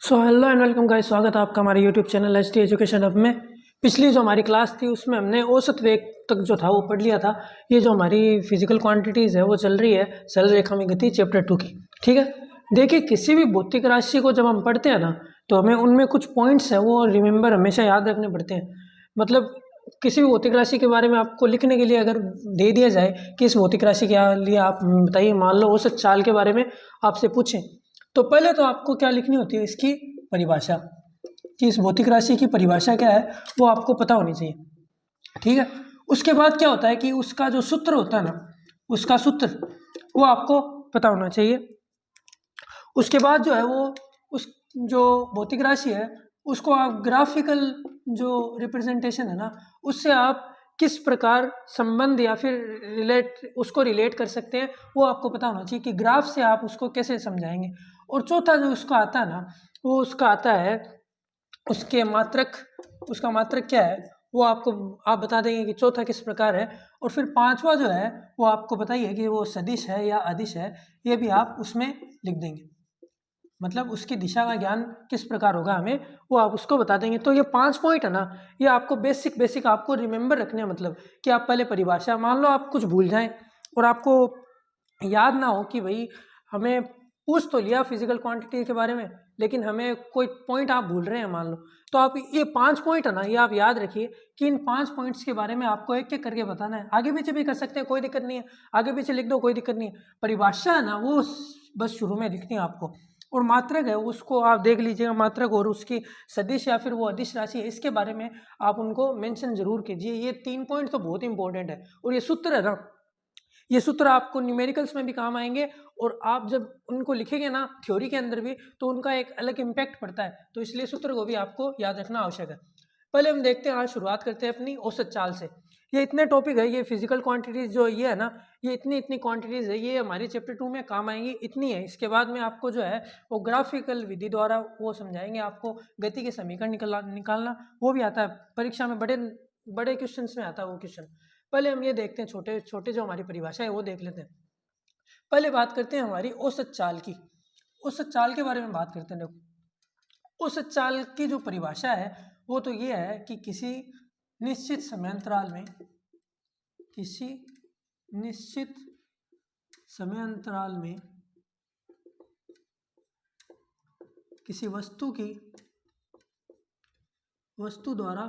So hello and welcome guys, स्वागत है आपका हमारे YouTube channel HT education hub में। पिछली जो हमारी क्लास थी उसमें हमने औसत वेग तक जो था वो पढ़ लिया था। ये जो हमारी फिजिकल क्वांटिटीज़ है वो चल रही है सरल रेखा में गति चैप्टर 2 की। ठीक है, देखिए किसी भी भौतिक राशि को जब हम पढ़ते हैं ना तो हमें उनमें कुछ पॉइंट्स है वो रिमेंबर हमेशा याद रखने पड़ते हैं। मतलब किसी भी भौतिक राशि के बारे में आपको लिखने के लिए अगर दे दिया जाए कि इस भौतिक राशि के लिए आप बताइए, मान लो औसत चाल के बारे में आपसे पूछें तो पहले तो आपको क्या लिखनी होती है, इसकी परिभाषा, कि इस भौतिक राशि की परिभाषा क्या है वो आपको पता होनी चाहिए। ठीक है, उसके बाद क्या होता है कि उसका जो सूत्र होता है ना, उसका सूत्र वो आपको पता होना चाहिए। उसके बाद जो है वो उस जो भौतिक राशि है उसको आप ग्राफिकल जो रिप्रेजेंटेशन है ना उससे आप किस प्रकार संबंध या फिर रिलेट कर सकते हैं वो आपको पता होना चाहिए कि ग्राफ से आप उसको कैसे समझाएंगे। और चौथा जो उसका आता है ना वो उसका आता है उसके मात्रक, उसका मात्रक क्या है वो आपको आप बता देंगे कि चौथा किस प्रकार है। और फिर पांचवा जो है वो आपको बताइए कि वो सदिश है या अदिश है, ये भी आप उसमें लिख देंगे। मतलब उसकी दिशा का ज्ञान किस प्रकार होगा हमें वो आप उसको बता देंगे। तो ये 5 पॉइंट है ना, ये आपको बेसिक आपको रिमेंबर रखने हैं। मतलब कि आप पहले परिभाषा, मान लो आप कुछ भूल जाएं और आपको याद ना हो कि भाई हमें पूछ तो लिया फिजिकल क्वांटिटी के बारे में लेकिन हमें कोई पॉइंट आप भूल रहे हैं मान लो, तो आप ये 5 पॉइंट है ना ये आप याद रखिए कि इन 5 पॉइंट्स के बारे में आपको एक एक करके बताना है। आगे पीछे भी कर सकते हैं, कोई दिक्कत नहीं है, आगे पीछे लिख दो, कोई दिक्कत नहीं है। परिभाषा है ना वो बस शुरू में लिखनी है आपको। और मात्रक है उसको आप देख लीजिएगा, मात्रक और उसकी सदिश या फिर वो अदिश राशि है इसके बारे में आप उनको मेंशन जरूर कीजिए। ये 3 पॉइंट तो बहुत इंपॉर्टेंट है। और ये सूत्र है ना, ये सूत्र आपको न्यूमेरिकल्स में भी काम आएंगे और आप जब उनको लिखेंगे ना थ्योरी के अंदर भी तो उनका एक अलग इम्पैक्ट पड़ता है। तो इसलिए सूत्र को भी आपको याद रखना आवश्यक है। पहले हम देखते हैं, आज शुरुआत करते हैं अपनी औसत चाल से। ये इतने टॉपिक है, ये फिजिकल क्वांटिटीज जो ये है ना, ये इतनी क्वांटिटीज है, ये हमारे चैप्टर 2 में काम आएंगी, इतनी है। इसके बाद में आपको जो है वो ग्राफिकल विधि द्वारा वो समझाएंगे आपको गति के समीकरण निकालना वो भी आता है परीक्षा में, बड़े बड़े क्वेश्चन में आता है वो क्वेश्चन। पहले हम ये देखते हैं, छोटे छोटे जो हमारी परिभाषा है वो देख लेते हैं। पहले बात करते हैं हमारी औसत चाल की। औसत चाल के बारे में बात करते हैं। देखो औसत चाल की जो परिभाषा है वो तो ये है कि किसी निश्चित समयांतराल में, किसी निश्चित समयांतराल में किसी वस्तु द्वारा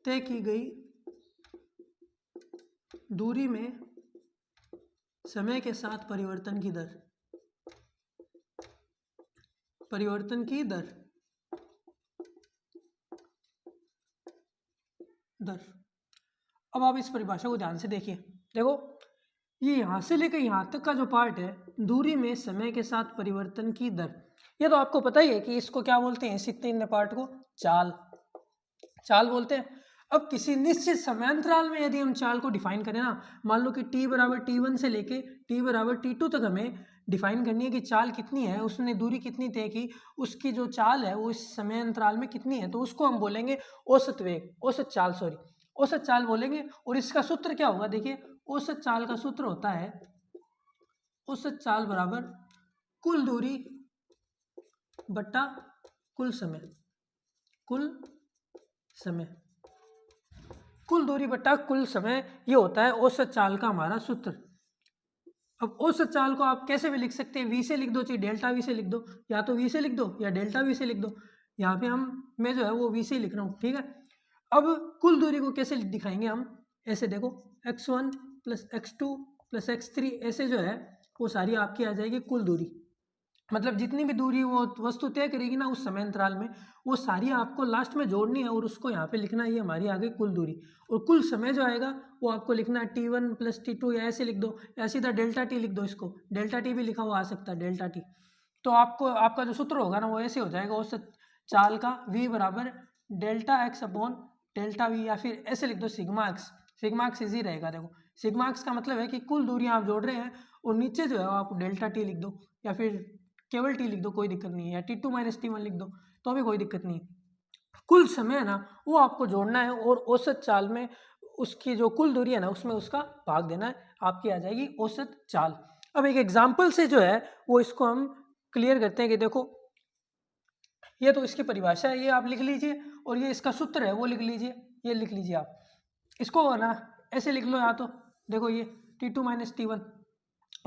तय की गई दूरी में समय के साथ परिवर्तन की दर, अब आप इस परिभाषा को ध्यान से देखिए। देखो ये यहाँ से लेकर यहाँ तक का जो पार्ट है, दूरी में समय के साथ परिवर्तन की दर, ये तो आपको पता ही है कि इसको क्या बोलते हैं, इस इतने पार्ट को चाल बोलते हैं। अब किसी निश्चित समयांतराल में यदि हम चाल को डिफाइन करें ना, मान लो कि t बराबर t1 से लेके t बराबर t2 तक हमें डिफाइन करनी है कि चाल कितनी है, उसने दूरी कितनी तय की, उसकी जो चाल है वो इस समय अंतराल में कितनी है, तो उसको हम बोलेंगे औसत वेग, औसत चाल बोलेंगे। और इसका सूत्र क्या होगा, देखिए औसत चाल का सूत्र होता है औसत चाल बराबर कुल दूरी बट्टा कुल समय, कुल दूरी बट्टा कुल समय, ये होता है औसत चाल का हमारा सूत्र। अब औसत चाल को आप कैसे भी लिख सकते हैं, वी से लिख दो, चाहे डेल्टा वी से लिख दो, या तो वी से लिख दो या डेल्टा वी से लिख दो। यहाँ पे मैं जो है वो वी से ही लिख रहा हूँ। ठीक है, अब कुल दूरी को कैसे दिखाएंगे हम, ऐसे देखो x1 plus x2 plus x3, ऐसे जो है वो सारी आपकी आ जाएगी कुल दूरी। मतलब जितनी भी दूरी वो वस्तु तय करेगी ना उस समय अंतराल में, वो सारी आपको लास्ट में जोड़नी है और उसको यहाँ पे लिखना है, ये हमारी आ गई कुल दूरी। और कुल समय जो आएगा वो आपको लिखना है t1 प्लस t2, या ऐसे लिख दो, या सीधा डेल्टा टी लिख दो, इसको डेल्टा टी भी लिखा हुआ आ सकता है, डेल्टा टी। तो आपको आपका जो सूत्र होगा ना वो ऐसे हो जाएगा, औसत चाल का v बराबर delta x upon delta we, या फिर ऐसे लिख दो सिग्मा एक्स इजी रहेगा। देखो सिग्मा एक्स का मतलब है कि कुल दूरियां आप जोड़ रहे हैं और नीचे जो है आप डेल्टा टी लिख दो, या फिर केवल टी लिख दो, कोई दिक्कत नहीं है, या t2 माइनस t1 लिख दो तो भी कोई दिक्कत नहीं है। कुल समय है ना वो आपको जोड़ना है और औसत चाल में उसकी जो कुल दूरी है ना उसमें उसका भाग देना है, आपकी आ जाएगी औसत चाल। अब एक एग्जाम्पल से जो है वो इसको हम क्लियर करते हैं कि देखो ये तो इसकी परिभाषा है, ये आप लिख लीजिए, और ये इसका सूत्र है वो लिख लीजिए, ये लिख लीजिए आप। इसको ना ऐसे लिख लो, या तो देखो ये T2 माइनस T1,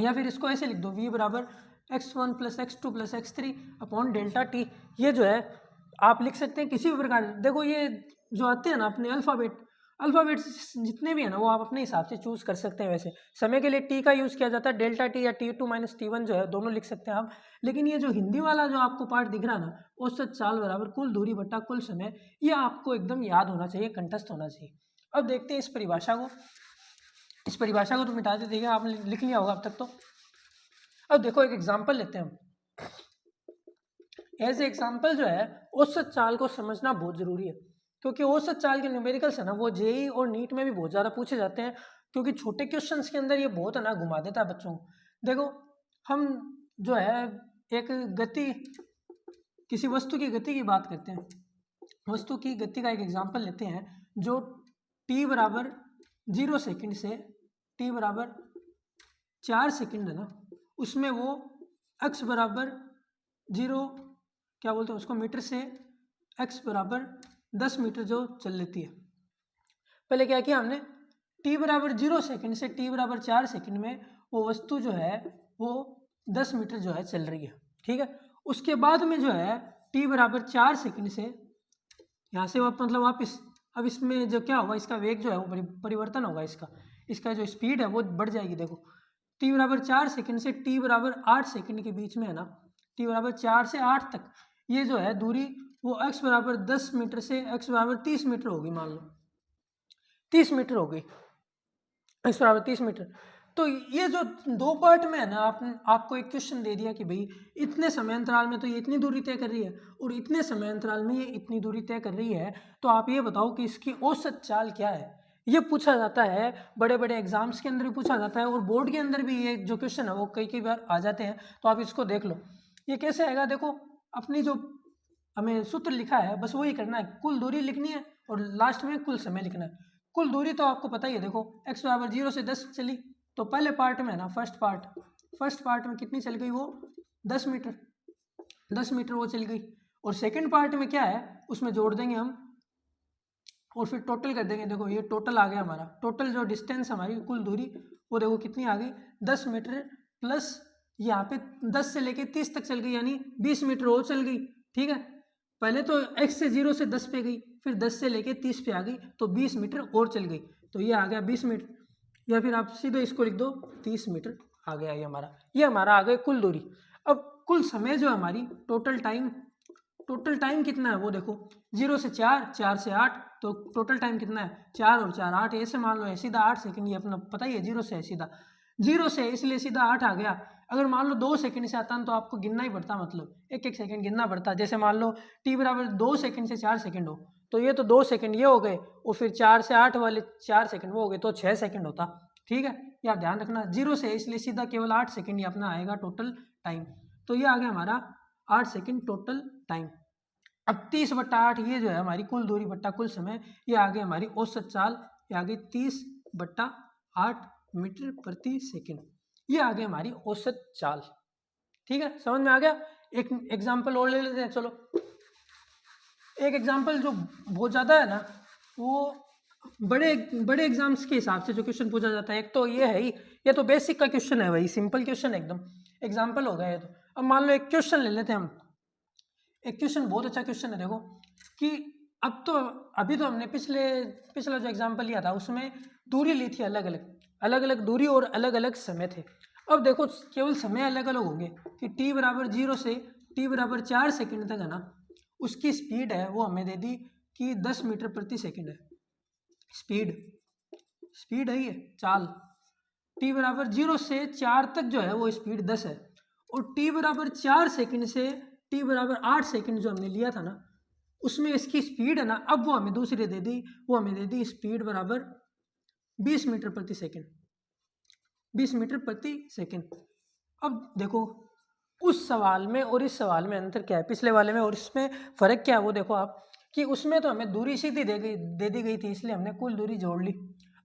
या फिर इसको ऐसे लिख दो V बराबर x1 plus x2 plus x3 upon delta T. ये जो है आप लिख सकते हैं किसी भी प्रकार। देखो ये जो आते हैं ना अपने अल्फ़ाबेट जितने भी है ना वो आप अपने हिसाब से चूज़ कर सकते हैं। वैसे समय के लिए टी का यूज़ किया जाता है, डेल्टा टी या T2 माइनस T1 जो है दोनों लिख सकते हैं आप। लेकिन ये जो हिंदी वाला जो आपको पार्ट दिख रहा है ना, औसत चाल बराबर कुल दूरी बट्टा कुल समय, ये आपको एकदम याद होना चाहिए, कंठस्थ होना चाहिए। अब देखते हैं इस परिभाषा को तो मिटा दीजिएगा, आपने लिख लिया होगा अब तक तो। अब देखो एक एग्जाम्पल लेते हैं हम। एज ए एग्जाम्पल जो है औसत चाल को समझना बहुत जरूरी है, क्योंकि औसत चाल के न्यूमेरिकल्स है ना वो जेई और नीट में भी बहुत ज़्यादा पूछे जाते हैं, क्योंकि छोटे क्वेश्चंस के अंदर ये बहुत है ना घुमा देता है बच्चों को। देखो हम जो है एक गति, किसी वस्तु की गति की बात करते हैं, वस्तु की गति का एक एग्जाम्पल लेते हैं जो t बराबर 0 सेकंड से t बराबर 4 सेकंड है ना, उसमें वो x बराबर 0 क्या बोलते हैं उसको मीटर से x बराबर 10 मीटर जो चल लेती है। पहले क्या किया हमने, t बराबर 0 सेकंड से t बराबर 4 सेकंड में वो वस्तु जो है वो 10 मीटर जो है चल रही है, ठीक है। उसके बाद में जो है t बराबर 4 सेकंड से यहाँ से मतलब वापस, अब इसमें जो क्या होगा, इसका वेग जो है वो परिवर्तन होगा, इसका जो स्पीड है वो बढ़ जाएगी। देखो t बराबर 4 सेकंड से t बराबर 8 सेकंड के बीच में है ना, t बराबर 4 से 8 तक ये जो है दूरी वो x बराबर 10 मीटर से x बराबर 30 मीटर होगी, मान लो 30 मीटर हो गई, x बराबर 30 मीटर। तो ये जो दो पार्ट में है ना, आपको एक क्वेश्चन दे दिया कि भाई इतने समय अंतराल में तो ये इतनी दूरी तय कर रही है और इतने समय अंतराल में ये इतनी दूरी तय कर रही है, तो आप ये बताओ कि इसकी औसत चाल क्या है। ये पूछा जाता है, बड़े बड़े एग्जाम्स के अंदर भी पूछा जाता है, और बोर्ड के अंदर भी ये जो क्वेश्चन है वो कई बार आ जाते हैं। तो आप इसको देख लो, ये कैसे आएगा। देखो अपनी जो हमें सूत्र लिखा है बस वही करना है, कुल दूरी लिखनी है और लास्ट में कुल समय लिखना है। कुल दूरी तो आपको पता ही है, देखो x बराबर 0 से 10 चली, तो पहले पार्ट में है ना फर्स्ट पार्ट में कितनी चल गई, वो 10 मीटर वो चल गई। और सेकंड पार्ट में क्या है उसमें जोड़ देंगे हम और फिर टोटल कर देंगे। देखो ये टोटल आ गया हमारा, टोटल जो डिस्टेंस हमारी कुल दूरी वो देखो कितनी आ गई, 10 मीटर प्लस यहाँ पे 10 से लेके 30 तक चल गई, यानी 20 मीटर और चल गई, ठीक है। पहले तो x से 0 से 10 पे गई, फिर 10 से लेके 30 पे आ गई, तो 20 मीटर और चल गई, तो ये आ गया 20 मीटर, या फिर आप सीधे इसको लिख दो 30 मीटर आ गया ये हमारा आ गया कुल दूरी। अब कुल समय जो हमारी टोटल टाइम कितना है वो देखो, 0 से 4 से 8, तो टोटल टाइम कितना है 4 और 4 8, ऐसे मान लो है सीधा 8 सेकंड, ये अपना पता ही है 0 से है सीधा, 0 से इसलिए सीधा 8 आ गया। अगर मान लो 2 सेकंड से आता है तो आपको गिनना ही पड़ता, मतलब एक एक सेकंड गिनना पड़ता। जैसे मान लो t बराबर 2 सेकंड से 4 सेकंड हो, तो ये तो 2 सेकंड ये हो गए, और फिर 4 से 8 वाले 4 सेकंड वो हो गए, तो 6 सेकंड होता, ठीक है। ये आप ध्यान रखना, 0 से इसलिए सीधा केवल 8 सेकंड ही अपना आएगा टोटल टाइम, तो ये आ गया हमारा 8 सेकंड टोटल टाइम। अब 30/8 ये जो है हमारी कुल दूरी बट्टा कुल समय, ये आ गई हमारी औसत चाल, ये आ गई 30/8 मीटर प्रति सेकंड, ये आ गई हमारी औसत चाल, ठीक है। समझ में आ गया। एक एग्जाम्पल और ले लेते हैं, चलो। एक एग्जाम्पल जो बहुत ज़्यादा है ना, वो बड़े एग्जाम्स के हिसाब से जो क्वेश्चन पूछा जाता है, एक तो ये है ही, ये तो बेसिक का क्वेश्चन है भाई, सिंपल क्वेश्चन एकदम, एग्जाम्पल हो गया ये तो। अब मान लो एक क्वेश्चन ले लेते हैं हम, एक क्वेश्चन बहुत अच्छा क्वेश्चन है, देखो कि अभी तो हमने पिछला जो एग्जाम्पल लिया था उसमें दूरी ली थी अलग अलग दूरी और अलग अलग समय थे। अब देखो केवल समय अलग अलग होंगे कि t बराबर 0 से t बराबर 4 सेकंड तक है ना, उसकी स्पीड है वो हमें दे दी कि 10 मीटर प्रति सेकंड है, स्पीड है ये चाल। t बराबर 0 से 4 तक जो है वो स्पीड 10 है, और t बराबर 4 सेकंड से t बराबर 8 सेकंड जो हमने लिया था ना, उसमें इसकी स्पीड है ना, अब वो हमें दूसरी दे दी, वो हमें दे दी स्पीड बराबर 20 मीटर प्रति सेकंड, 20 मीटर प्रति सेकंड। अब देखो उस सवाल में और इस सवाल में अंतर क्या है, पिछले वाले में और इसमें फ़र्क क्या है वो देखो आप, कि उसमें तो हमें दूरी सीधी दे दी गई थी, इसलिए हमने कुल दूरी जोड़ ली।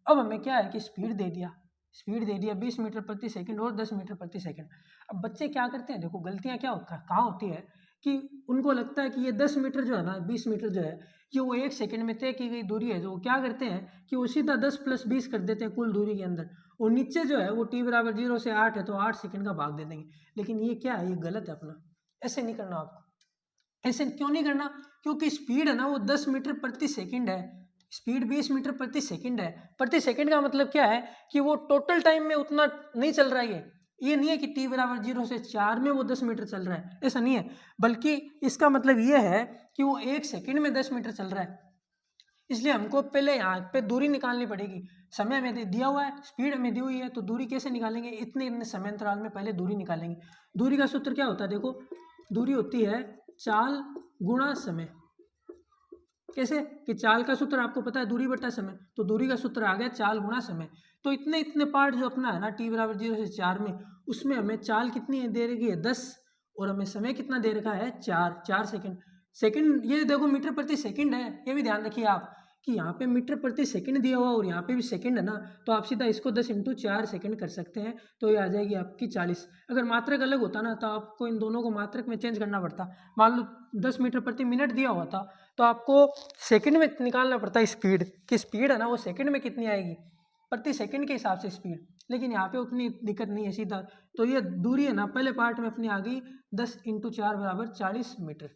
अब हमें क्या है कि स्पीड दे दिया, स्पीड दे दिया 20 मीटर प्रति सेकंड और 10 मीटर प्रति सेकंड। अब बच्चे क्या करते हैं, देखो गलतियाँ क्या होता है, कहाँ होती है कि उनको लगता है कि ये 10 मीटर जो है ना, 20 मीटर जो है, ये वो 1 सेकंड में तय की गई दूरी है। जो वो क्या करते हैं कि वो सीधा 10 + 20 कर देते हैं कुल दूरी के अंदर, और नीचे जो है वो t = 0 से 8 है तो 8 सेकंड का भाग दे देंगे। लेकिन ये क्या है, ये गलत है अपना, ऐसे नहीं करना आपको। ऐसे क्यों नहीं करना, क्योंकि स्पीड है ना वो 10 मीटर प्रति सेकंड है, स्पीड 20 मीटर प्रति सेकंड है। प्रति सेकंड का मतलब क्या है कि वो टोटल टाइम में उतना नहीं चल रहा है। ये नहीं है कि t = 0 से 4 में वो 10 मीटर चल रहा है, ऐसा नहीं है। बल्कि इसका मतलब ये है कि वो 1 सेकंड में 10 मीटर चल रहा है। इसलिए हमको पहले यहाँ पे दूरी निकालनी पड़ेगी। समय में दिया हुआ है, स्पीड में दी हुई है, तो दूरी कैसे निकालेंगे, इतने इतने समय अंतराल में पहले दूरी निकालेंगे। दूरी का सूत्र क्या होता है, देखो दूरी होती है चाल गुणा समय। कैसे कि चाल का सूत्र आपको पता है दूरी बटा समय, तो दूरी का सूत्र आ गया चाल गुणा समय। तो इतने इतने पार्ट जो अपना है ना t = 0 से 4 में, उसमें हमें चाल कितनी दे रखी है 10, और हमें समय कितना दे रखा है 4 सेकंड। सेकंड ये देखो मीटर प्रति सेकंड है, ये भी ध्यान रखिए आप कि यहाँ पे मीटर प्रति सेकंड दिया हुआ और यहाँ पे भी सेकंड है ना, तो आप सीधा इसको 10 × 4 सेकंड कर सकते हैं, तो ये आ जाएगी आपकी 40। अगर मात्रक अलग होता ना तो आपको इन दोनों को मात्रक में चेंज करना पड़ता। मान लो 10 मीटर प्रति मिनट दिया हुआ था तो आपको सेकंड में निकालना पड़ता है स्पीड, कि स्पीड है ना वो सेकंड में कितनी आएगी प्रति सेकंड के हिसाब से स्पीड। लेकिन यहाँ पे उतनी दिक्कत नहीं है सीधा। तो ये दूरी है ना पहले पार्ट में अपनी आ गई 10 × 4 = 40 मीटर।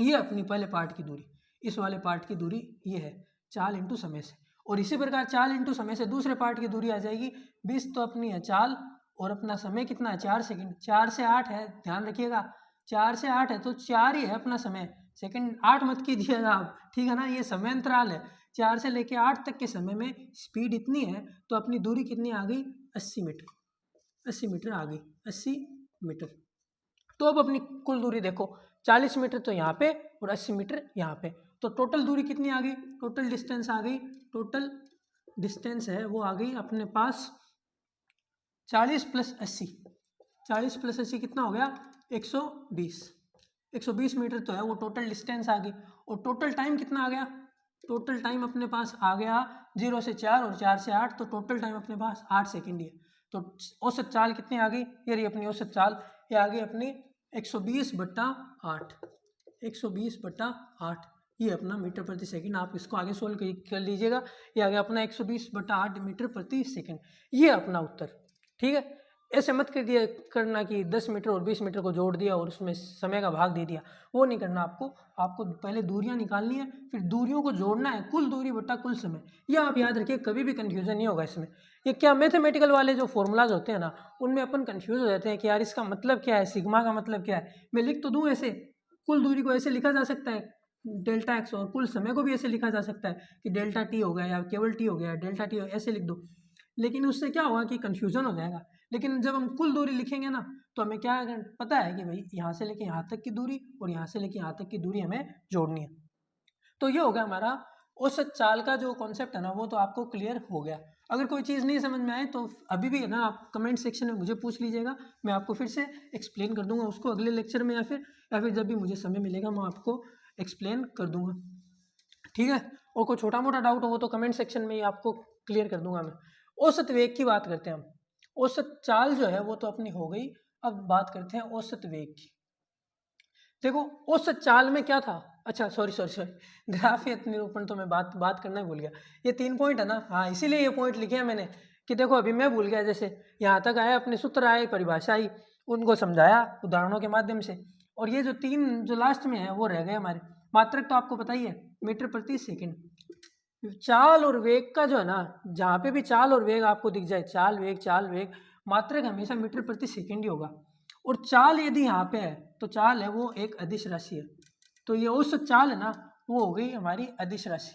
ये अपनी पहले पार्ट की दूरी, इस वाले पार्ट की दूरी ये है चाल इंटू समय से। और इसी प्रकार चाल इंटू समय से दूसरे पार्ट की दूरी आ जाएगी 20, तो अपनी है चाल और अपना समय कितना है 4 सेकंड। 4 से 8 है, ध्यान रखिएगा 4 से 8 है तो 4 ही है अपना समय, सेकंड 8 मत कीजिएगा आप, ठीक है ना। ये समय अंतराल है, 4 से लेके 8 तक के समय में स्पीड इतनी है, तो अपनी दूरी कितनी आ गई 80 मीटर। 80 मीटर आ गई, 80 मीटर। तो अब अपनी कुल दूरी देखो 40 मीटर तो यहाँ पे और 80 मीटर यहाँ पे, तो टोटल दूरी कितनी आ गई, टोटल डिस्टेंस आ गई, टोटल डिस्टेंस है वो आ गई अपने पास 40 + 80। 40 + 80 कितना हो गया 120। 120 मीटर तो है वो टोटल डिस्टेंस आ गई। और टोटल टाइम कितना आ गया, टोटल टाइम अपने पास आ गया 0 से 4 और 4 से 8, तो टोटल टाइम अपने पास 8 सेकंड ही है। तो औसत चाल कितनी आ गई, ये रही अपनी औसत चाल, ये आ गई अपनी 120/8। 120/8 ये अपना मीटर प्रति सेकंड। आप इसको आगे सोल्व कर लीजिएगा, ये आ गया अपना 120/8 मीटर प्रति सेकंड, ये अपना उत्तर। ठीक है, ऐसे मत कर दिया करना कि 10 मीटर और 20 मीटर को जोड़ दिया और उसमें समय का भाग दे दिया, वो नहीं करना आपको। आपको पहले दूरियां निकालनी है, फिर दूरियों को जोड़ना है, कुल दूरी बटा कुल समय। ये आप याद रखिए, कभी भी कन्फ्यूजन नहीं होगा इसमें। ये क्या मैथमेटिकल वाले जो फॉर्मूलाज होते हैं ना, उनमें अपन कन्फ्यूज हो जाते हैं कि यार इसका मतलब क्या है, सिग्मा का मतलब क्या है। मैं लिख तो दूँ ऐसे, कुल दूरी को ऐसे लिखा जा सकता है Δx, और कुल समय को भी ऐसे लिखा जा सकता है कि Δt हो गया या केवल t हो गया, Δt ऐसे लिख दो। लेकिन उससे क्या होगा कि कन्फ्यूजन हो जाएगा। लेकिन जब हम कुल दूरी लिखेंगे ना, तो हमें क्या पता है कि भाई यहाँ से लेके यहाँ तक की दूरी और यहाँ से लेके यहाँ तक की दूरी हमें जोड़नी है। तो ये हो गया हमारा औसत चाल का जो कॉन्सेप्ट है ना, वो तो आपको क्लियर हो गया। अगर कोई चीज़ नहीं समझ में आए तो अभी भी है ना, आप कमेंट सेक्शन में मुझे पूछ लीजिएगा, मैं आपको फिर से एक्सप्लेन कर दूंगा उसको अगले लेक्चर में, या फिर जब भी मुझे समय मिलेगा मैं आपको एक्सप्लेन कर दूंगा। ठीक है, और कोई छोटा मोटा डाउट हो तो कमेंट सेक्शन में ही आपको क्लियर कर दूंगा मैं। औसत वेग की बात करते हैं हम। औसत चाल जो है वो तो अपनी हो गई, अब बात करते हैं औसत वेग की। देखो औसत चाल में क्या था, अच्छा सॉरी ग्राफिक निरूपण तो मैं बात करना ही भूल गया। ये 3 पॉइंट है ना, हाँ इसीलिए ये पॉइंट लिखे हैं मैंने कि देखो अभी मैं भूल गया। जैसे यहाँ तक आया, अपने सूत्र आए, परिभाषा आई, उनको समझाया उदाहरणों के माध्यम से, और ये जो 3 जो लास्ट में है वो रह गए हमारे। मात्रक तो आपको पता ही है, मीटर प्रति सेकंड। चाल और वेग का जो है ना, जहाँ पे भी चाल और वेग आपको दिख जाए, चाल वेग, मात्रक हमेशा मीटर प्रति सेकंड ही होगा। और चाल यदि यहाँ पे है तो चाल है वो एक अदिश राशि है। तो ये औसत चाल है ना, वो हो गई हमारी अदिश राशि,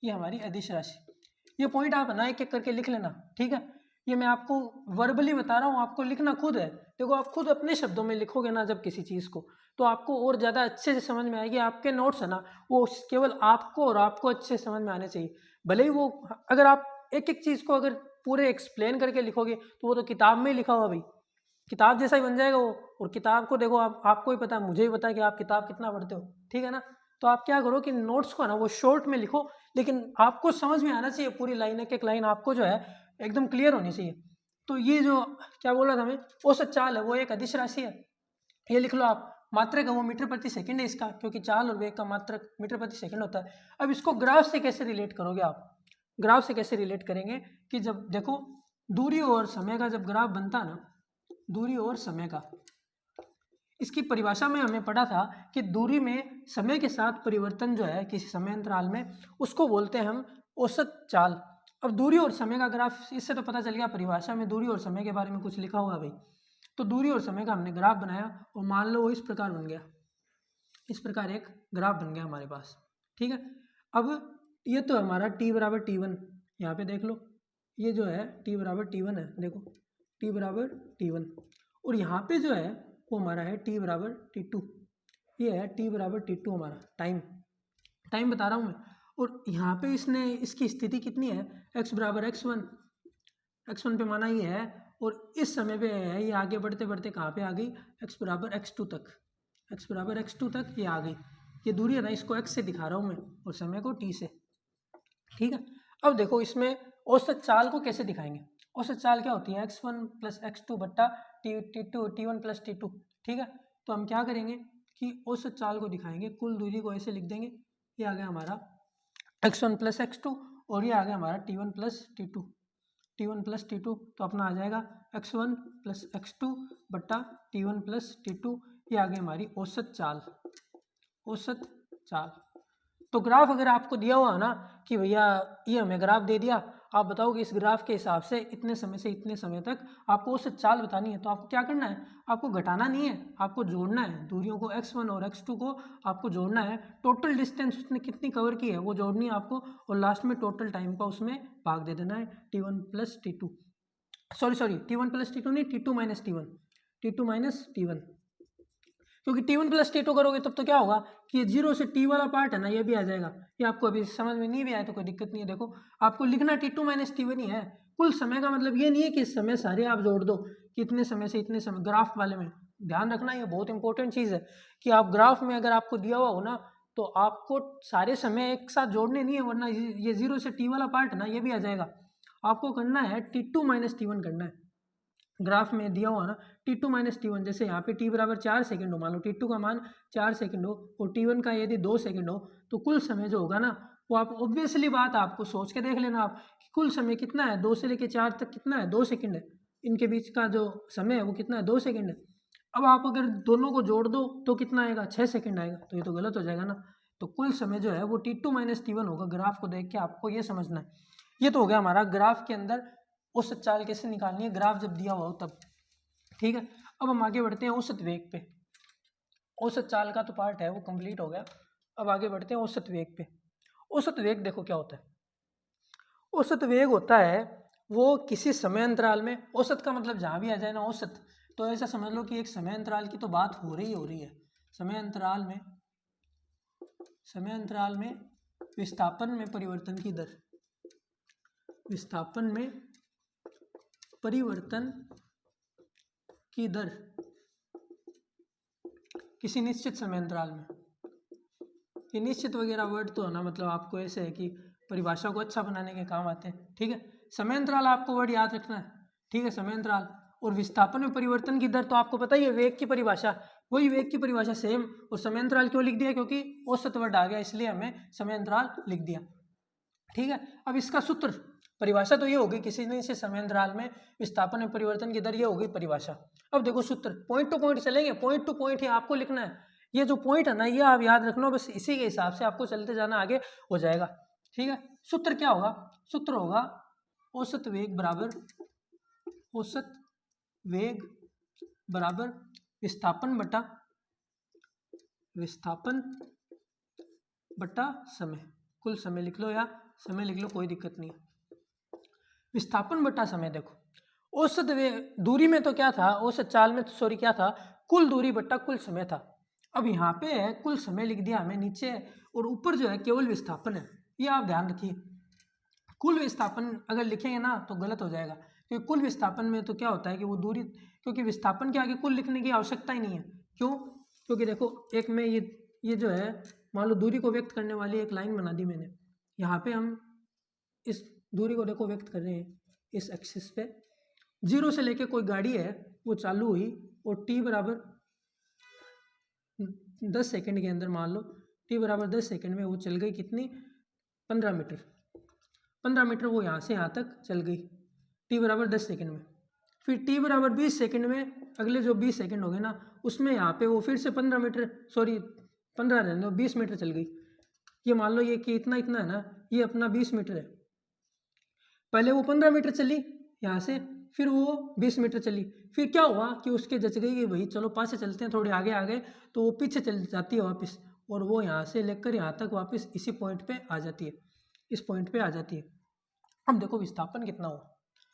ये हमारी अदिश राशि। ये पॉइंट आप ना एक एक करके लिख लेना, ठीक है। ये मैं आपको वर्बली बता रहा हूँ, आपको लिखना खुद है। देखो आप खुद अपने शब्दों में लिखोगे ना जब किसी चीज़ को, तो आपको और ज़्यादा अच्छे से समझ में आएगी। आपके नोट्स है ना, वो केवल आपको और आपको अच्छे से समझ में आने चाहिए। भले ही वो, अगर आप एक एक चीज़ को अगर पूरे एक्सप्लेन करके लिखोगे तो वो तो किताब में ही लिखा हुआ भाई, किताब जैसा ही बन जाएगा वो। और किताब को देखो, आपको ही पता है, मुझे ही पता है कि आप किताब कितना पढ़ते हो, ठीक है ना। तो आप क्या करो कि नोट्स को ना वो शॉर्ट में लिखो, लेकिन आपको समझ में आना चाहिए पूरी लाइन, एक एक लाइन आपको जो है एकदम क्लियर होनी चाहिए। तो ये जो क्या बोला था हमें, औसत चाल है वो एक अदिश राशि है, ये लिख लो आप। मात्रक है वो मीटर प्रति सेकंड है इसका, क्योंकि चाल और वेग का मात्रक मीटर प्रति सेकंड होता है। अब इसको ग्राफ से कैसे रिलेट करोगे आप, ग्राफ से कैसे रिलेट करेंगे कि जब देखो दूरी और समय का जब ग्राफ बनता ना, दूरी और समय का, इसकी परिभाषा में हमें पढ़ा था कि दूरी में समय के साथ परिवर्तन जो है किसी समय अंतराल में, उसको बोलते हैं हम औसत चाल। अब दूरी और समय का ग्राफ, इससे तो पता चल गया परिभाषा में दूरी और समय के बारे में कुछ लिखा हुआ भाई। तो दूरी और समय का हमने ग्राफ बनाया और मान लो वो इस प्रकार बन गया, इस प्रकार एक ग्राफ बन गया हमारे पास, ठीक है। अब ये तो हमारा t बराबर t1, यहाँ पे देख लो ये जो है t बराबर t1 है, देखो t बराबर t1, और यहाँ पे जो है वो हमारा है t बराबर t2, ये है t बराबर t2 हमारा टाइम बता रहा हूँ मैं। और यहाँ पे इसने इसकी स्थिति कितनी है, x बराबर x1 पे माना ये है, और इस समय पे है ये आगे बढ़ते बढ़ते कहाँ पे आ गई, x बराबर x2 तक, x बराबर x2 तक ये आ गई। ये दूरी है ना, इसको x से दिखा रहा हूँ मैं और समय को t से, ठीक है। अब देखो इसमें औसत चाल को कैसे दिखाएंगे, औसत चाल क्या होती है, x1 प्लस x2 बट्टा t1 प्लस t2, ठीक है। तो हम क्या करेंगे कि औसत चाल को दिखाएंगे, कुल दूरी को ऐसे लिख देंगे, ये आ गया हमारा x1 प्लस x2 और ये आ गया हमारा t1 प्लस t2, तो अपना आ जाएगा x1 प्लस x2 बट्टा t1 प्लस t2, ये आ गई हमारी औसत चाल। तो ग्राफ अगर आपको दिया हुआ ना कि भैया ये हमें ग्राफ दे दिया, आप बताओ कि इस ग्राफ के हिसाब से इतने समय से इतने समय तक आपको औसत चाल बतानी है, तो आपको क्या करना है, आपको घटाना नहीं है, आपको जोड़ना है दूरियों को, x1 और x2 को आपको जोड़ना है, टोटल डिस्टेंस उसने कितनी कवर की है वो जोड़नी है आपको, और लास्ट में टोटल टाइम का उसमें भाग दे देना है, t1 plus t2, sorry t1 plus t2 नहीं, t2 माइनस t1, क्योंकि t1 प्लस t2 करोगे तब तो क्या होगा कि ये 0 से t वाला पार्ट है ना ये भी आ जाएगा। ये आपको अभी समझ में नहीं भी आया तो कोई दिक्कत नहीं है, देखो आपको लिखना t2 माइनस t1 ही है। कुल समय का मतलब ये नहीं है कि समय सारे आप जोड़ दो कि इतने समय से इतने समय, ग्राफ वाले में ध्यान रखना, ये बहुत इंपॉर्टेंट चीज़ है कि आप ग्राफ में अगर आपको दिया हुआ हो ना तो आपको सारे समय एक साथ जोड़ने नहीं है, वरना ये 0 से t वाला पार्ट है ना ये भी आ जाएगा। आपको करना है t2 माइनस t1 करना है, ग्राफ में दिया हुआ ना t2 माइनस t1, जैसे यहाँ पे t बराबर 4 सेकंड हो, मान लो t2 का मान 4 सेकंड हो और t1 का यदि 2 सेकंड हो, तो कुल समय जो होगा ना वो आप ऑब्वियसली बात आपको सोच के देख लेना आप कि कुल समय कितना है, 2 से लेके 4 तक कितना है, 2 सेकंड है, इनके बीच का जो समय है वो कितना है, 2 सेकंड है। अब आप अगर दोनों को जोड़ दो तो कितना आएगा, 6 सेकंड आएगा, तो ये तो गलत हो जाएगा ना। तो कुल समय जो है वो t2 माइनस t1 होगा, ग्राफ को देख के आपको ये समझना है। ये तो हो गया हमारा ग्राफ के अंदर औसत चाल कैसे निकालनी है, ग्राफ जब दिया हुआ हो तब, ठीक है। अब हम आगे बढ़ते हैं औसत वेग पे, औसत चाल का तो पार्ट है वो कंप्लीट हो गया। अब आगे बढ़ते हैं औसत वेग पे। औसत वेग देखो क्या होता है, औसत वेग होता है वो किसी समय अंतराल में, औसत का मतलब जहाँ भी आ जाए ना औसत, तो ऐसा समझ लो कि एक समय अंतराल की तो बात हो रही है। समय अंतराल में विस्थापन में परिवर्तन की दर, विस्थापन में परिवर्तन की दर किसी निश्चित समय अंतराल में, ये निश्चित वगैरह वर्ड तो है ना, मतलब आपको ऐसे है कि परिभाषा को अच्छा बनाने के काम आते हैं, ठीक है। समय अंतराल आपको वर्ड याद रखना है, ठीक है, समय अंतराल। और विस्थापन में परिवर्तन की दर तो आपको पता ही है, वेग की परिभाषा, वही वेग की परिभाषा सेम। और समय अंतराल क्यों लिख दिया, क्योंकि औसत वर्ड आ गया इसलिए हमें समय अंतराल लिख दिया, ठीक है। अब इसका सूत्र, परिभाषा तो ये होगी किसी न किसी समय अंतराल में विस्थापन में परिवर्तन की दर, ये होगी परिभाषा। अब देखो सूत्र, पॉइंट टू पॉइंट चलेंगे, पॉइंट टू पॉइंट ही आपको लिखना है, ये जो पॉइंट है ना ये आप याद रखना, बस इसी के हिसाब से आपको चलते जाना, आगे हो जाएगा, ठीक है। सूत्र क्या होगा, सूत्र होगा औसत वेग बराबर विस्थापन बटा समय, कुल समय लिख लो या समय लिख लो, कोई दिक्कत नहीं है। विस्थापन बटा समय, देखो औसत दूरी में तो क्या था, औसत चाल में सॉरी क्या था, कुल दूरी बटा कुल समय था। अब यहाँ पे है कुल समय लिख दिया हमें नीचे, और ऊपर जो है केवल विस्थापन है, ये आप ध्यान रखिए। कुल विस्थापन अगर लिखेंगे ना तो गलत हो जाएगा, क्योंकि कुल विस्थापन में तो क्या होता है कि वो दूरी, क्योंकि विस्थापन के आगे कुल लिखने की आवश्यकता ही नहीं है। क्यों, क्योंकि देखो एक में ये जो है, मान लो दूरी को व्यक्त करने वाली एक लाइन बना दी मैंने, यहाँ पे हम इस दूरी को देखो व्यक्त कर रहे हैं, इस एक्सिस पे। 0 से लेके कोई गाड़ी है वो चालू हुई और t बराबर 10 सेकंड के अंदर, मान लो t बराबर 10 सेकंड में वो चल गई कितनी, 15 मीटर। 15 मीटर वो यहाँ से यहाँ तक चल गई t बराबर 10 सेकंड में। फिर t बराबर 20 सेकंड में अगले जो 20 सेकंड हो गए ना, उसमें यहाँ पे वो फिर से 15 मीटर, सॉरी 15 रहने दो, 20 मीटर चल गई। ये मान लो ये कि इतना इतना है ना, ये अपना 20 मीटर है। पहले वो 15 मीटर चली यहाँ से, फिर वो 20 मीटर चली। फिर क्या हुआ कि उसके जच गई कि भाई चलो पास से चलते हैं, थोड़े आगे आ गए, तो वो पीछे चल जाती है वापस, और वो यहाँ से लेकर यहाँ तक वापस इसी पॉइंट पे आ जाती है, इस पॉइंट पे आ जाती है। अब देखो विस्थापन कितना हुआ,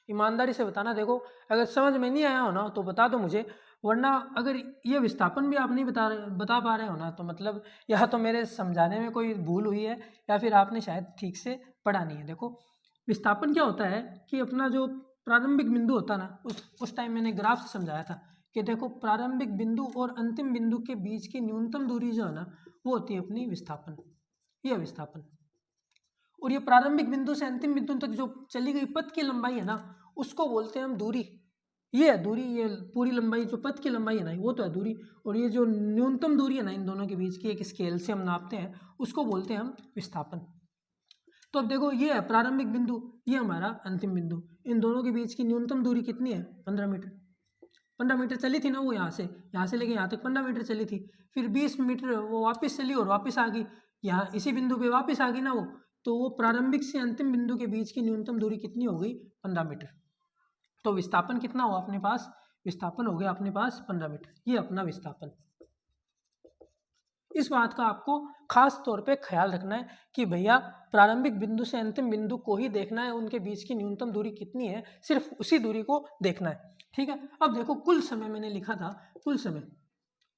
ईमानदारी से बताना। देखो अगर समझ में नहीं आया हो ना तो बता दो मुझे, वरना अगर ये विस्थापन भी आप नहीं बता पा रहे हो ना, तो मतलब या तो मेरे समझाने में कोई भूल हुई है या फिर आपने शायद ठीक से पढ़ा नहीं है। देखो विस्थापन क्या होता है कि अपना जो प्रारंभिक बिंदु होता है ना, उस टाइम मैंने ग्राफ से समझाया था कि देखो प्रारंभिक बिंदु और अंतिम बिंदु के बीच की न्यूनतम दूरी जो है ना, वो होती है अपनी विस्थापन, यह विस्थापन। और ये प्रारंभिक बिंदु से अंतिम बिंदु तक जो चली गई पथ की लंबाई है ना, उसको बोलते हैं हम दूरी। ये है दूरी, ये पूरी लंबाई जो पथ की लंबाई है ना, वो तो है दूरी। और ये जो न्यूनतम दूरी है ना इन दोनों के बीच की, एक स्केल से हम नापते हैं, उसको बोलते हैं हम विस्थापन। तो अब देखो ये है प्रारंभिक बिंदु, ये हमारा अंतिम बिंदु, इन दोनों के बीच की न्यूनतम दूरी कितनी है, 15 मीटर। 15 मीटर चली थी ना वो, यहाँ से लेके यहाँ तक 15 मीटर चली थी। फिर 20 मीटर वो वापस चली और वापस आ गई, यहाँ इसी बिंदु पे वापस आ गई ना वो, तो वो प्रारंभिक से अंतिम बिंदु के बीच की न्यूनतम दूरी कितनी हो गई, 15 मीटर। तो विस्थापन कितना हुआ अपने पास, विस्थापन हो गया अपने पास 15 मीटर, ये अपना विस्थापन। इस बात का आपको खास तौर पे ख्याल रखना है कि भैया प्रारंभिक बिंदु से अंतिम बिंदु को ही देखना है, उनके बीच की न्यूनतम दूरी कितनी है, सिर्फ उसी दूरी को देखना है, ठीक है। अब देखो कुल समय मैंने लिखा था, कुल समय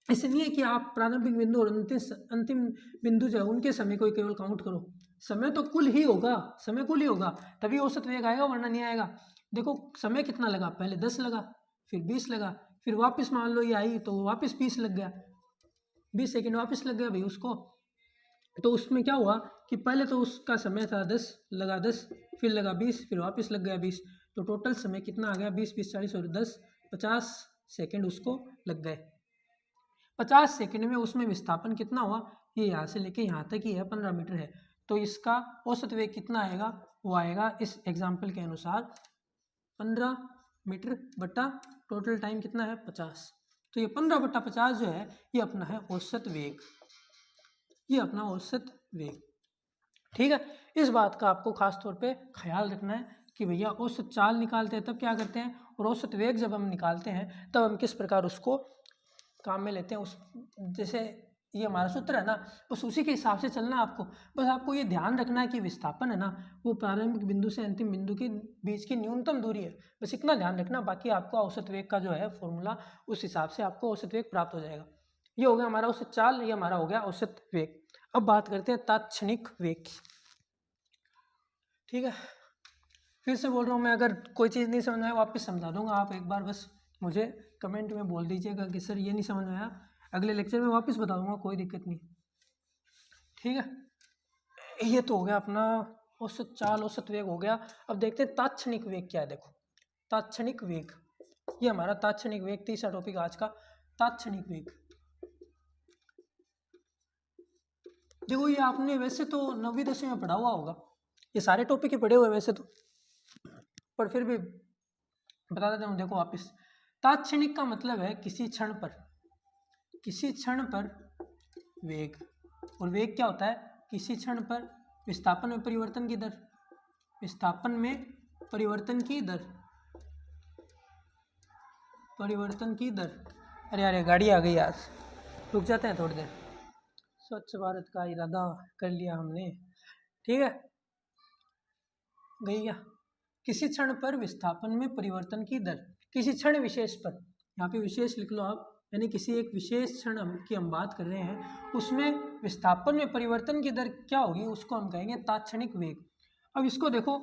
ऐसे नहीं है कि आप प्रारंभिक बिंदु और अंतिम बिंदु जो है उनके समय को केवल काउंट करो, समय तो कुल ही होगा, समय कुल ही होगा, तभी औसत वेग आएगा, वरना नहीं आएगा। देखो समय कितना लगा, पहले 10 लगा, फिर 20 लगा, फिर वापस मान लो ये आई तो वापस 20 लग गया, 20 सेकेंड वापस लग गया भाई उसको। तो उसमें क्या हुआ कि पहले तो उसका समय था 10, लगा 10, फिर लगा 20, फिर वापस लग गया 20, तो टोटल समय कितना आ गया, 20 20 40 और 10 50 सेकेंड उसको लग गए। 50 सेकंड में उसमें विस्थापन कितना हुआ, ये यहाँ से लेके यहाँ तक ही है, 15 मीटर है, तो इसका औसत वेग कितना आएगा, वो आएगा इस एग्जाम्पल के अनुसार 15 मीटर बटा टोटल टाइम कितना है 50। तो ये 15 बटा 50 जो है ये अपना है औसत वेग, ये अपना औसत वेग, ठीक है। इस बात का आपको खास तौर पे ख्याल रखना है कि भैया औसत चाल निकालते हैं तब क्या करते हैं, और औसत वेग जब हम निकालते हैं तब हम किस प्रकार उसको काम में लेते हैं। उस जैसे ये हमारा सूत्र है ना, बस उसी के हिसाब से चलना है आपको। बस आपको ये ध्यान रखना है कि विस्थापन है ना, वो प्रारंभिक बिंदु से अंतिम बिंदु के बीच की न्यूनतम दूरी है, बस इतना ध्यान रखना। बाकी आपको औसत वेग का जो है फॉर्मूला, उस हिसाब से आपको औसत वेग प्राप्त हो जाएगा। ये हो गया हमारा औसत चाल, ये हमारा हो गया औसत वेग। अब बात करते हैं तात्क्षणिक वेग की, ठीक है। फिर से बोल रहा हूँ मैं, अगर कोई चीज़ नहीं समझ में आए वापस समझा दूंगा, आप एक बार बस मुझे कमेंट में बोल दीजिएगा कि सर ये नहीं समझ में आया, अगले लेक्चर में वापस बता दूंगा, कोई दिक्कत नहीं, ठीक है। ये तो हो गया अपना औसत चाल, औसत वेग हो गया। अब देखते हैं तात्क्षणिक वेग क्या है। देखो तात्क्षणिक वेग, ये हमारा तात्क्षणिक वेग, तीसरा टॉपिक आज का, तात्क्षणिक वेग। देखो ये आपने वैसे तो 9वीं 10वीं में पढ़ा हुआ होगा, ये सारे टॉपिक ही पढ़े हुए वैसे तो, पर फिर भी बता देता हूँ। देखो वापिस, तात्क्षणिक का मतलब है किसी क्षण पर, किसी क्षण पर वेग, और वेग क्या होता है, किसी क्षण पर विस्थापन में परिवर्तन की दर, विस्थापन में परिवर्तन की दर, परिवर्तन की दर। अरे यार गाड़ी आ गई यार, रुक जाते हैं थोड़ी देर। स्वच्छ भारत का इरादा कर लिया हमने, ठीक है, गई क्या। किसी क्षण पर विस्थापन में परिवर्तन की दर, किसी क्षण विशेष पर, यहाँ पे विशेष लिख लो आप, यानी किसी एक विशेष क्षण की हम बात कर रहे हैं, उसमें विस्थापन में परिवर्तन की दर क्या होगी, उसको हम कहेंगे तात्क्षणिक वेग। अब इसको देखो,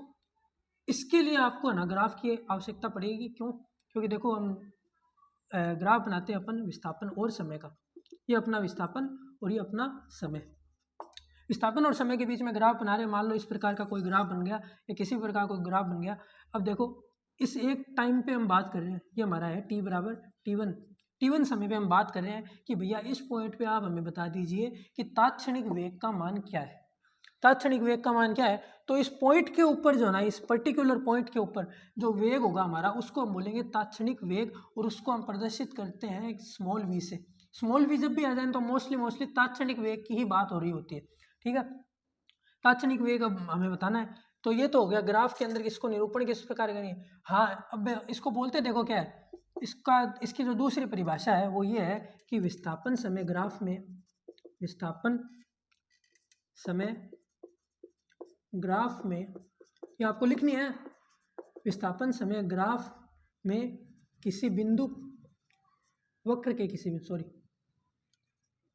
इसके लिए आपको ना ग्राफ की आवश्यकता पड़ेगी, क्यों, क्योंकि देखो हम ग्राफ बनाते हैं अपन विस्थापन और समय का, ये अपना विस्थापन और ये अपना समय, विस्थापन और समय के बीच में ग्राफ बना रहे हैं। मान लो इस प्रकार का कोई ग्राफ बन गया या किसी प्रकार का कोई ग्राफ बन गया। अब देखो इस एक टाइम पे हम बात कर रहे हैं, ये हमारा है t बराबर t1 समय पे हम बात कर रहे हैं कि भैया इस पॉइंट पे आप हमें बता दीजिए कि तात्क्षणिक वेग का मान क्या है। तात्क्षणिक वेग का मान क्या है, तो इस पॉइंट के ऊपर जो है ना, इस पर्टिकुलर पॉइंट के ऊपर जो वेग होगा हमारा, उसको हम बोलेंगे तात्क्षणिक वेग, और उसको हम प्रदर्शित करते हैं एक स्मॉल वी से। स्मॉल वी जब भी आ जाए तो मोस्टली तात्क्षणिक वेग की ही बात हो रही होती है, ठीक है। तात्क्षणिक वेग अब हमें बताना है, तो ये तो हो गया ग्राफ के अंदर इसको निरूपण किस प्रकार करेंगे। हाँ, अब इसको बोलते देखो क्या है इसका, इसकी जो दूसरी परिभाषा है वो ये है कि विस्थापन समय ग्राफ में, विस्थापन समय ग्राफ में, ये आपको लिखनी है, विस्थापन समय ग्राफ में किसी बिंदु, वक्र के किसी, सॉरी,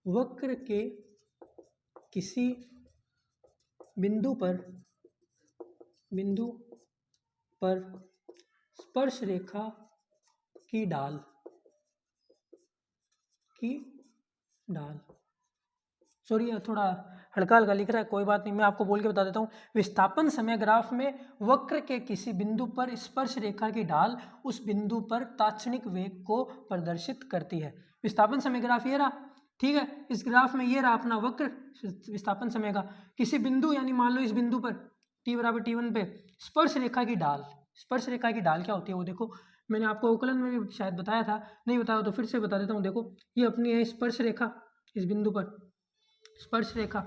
वक्र के किसी बिंदु पर स्पर्श रेखा की ढाल सॉरी थोड़ा हल्का हल्का लिख रहा है, कोई बात नहीं, मैं आपको बोल के बता देता हूँ। विस्थापन समय ग्राफ में वक्र के किसी बिंदु पर स्पर्श रेखा की ढाल उस बिंदु पर तात्क्षणिक वेग को प्रदर्शित करती है। विस्थापन समय ग्राफ ये रहा, ठीक है। इस ग्राफ में ये रहा अपना वक्र विस्थापन समय का, किसी बिंदु यानी मान लो इस बिंदु पर t बराबर t1 पे स्पर्श रेखा की ढाल, स्पर्श रेखा की ढाल क्या होती है वो देखो, मैंने आपको अवकलन में भी शायद बताया था, नहीं बताया तो फिर से बता देता हूँ। देखो ये अपनी है स्पर्श रेखा, इस बिंदु पर स्पर्श रेखा।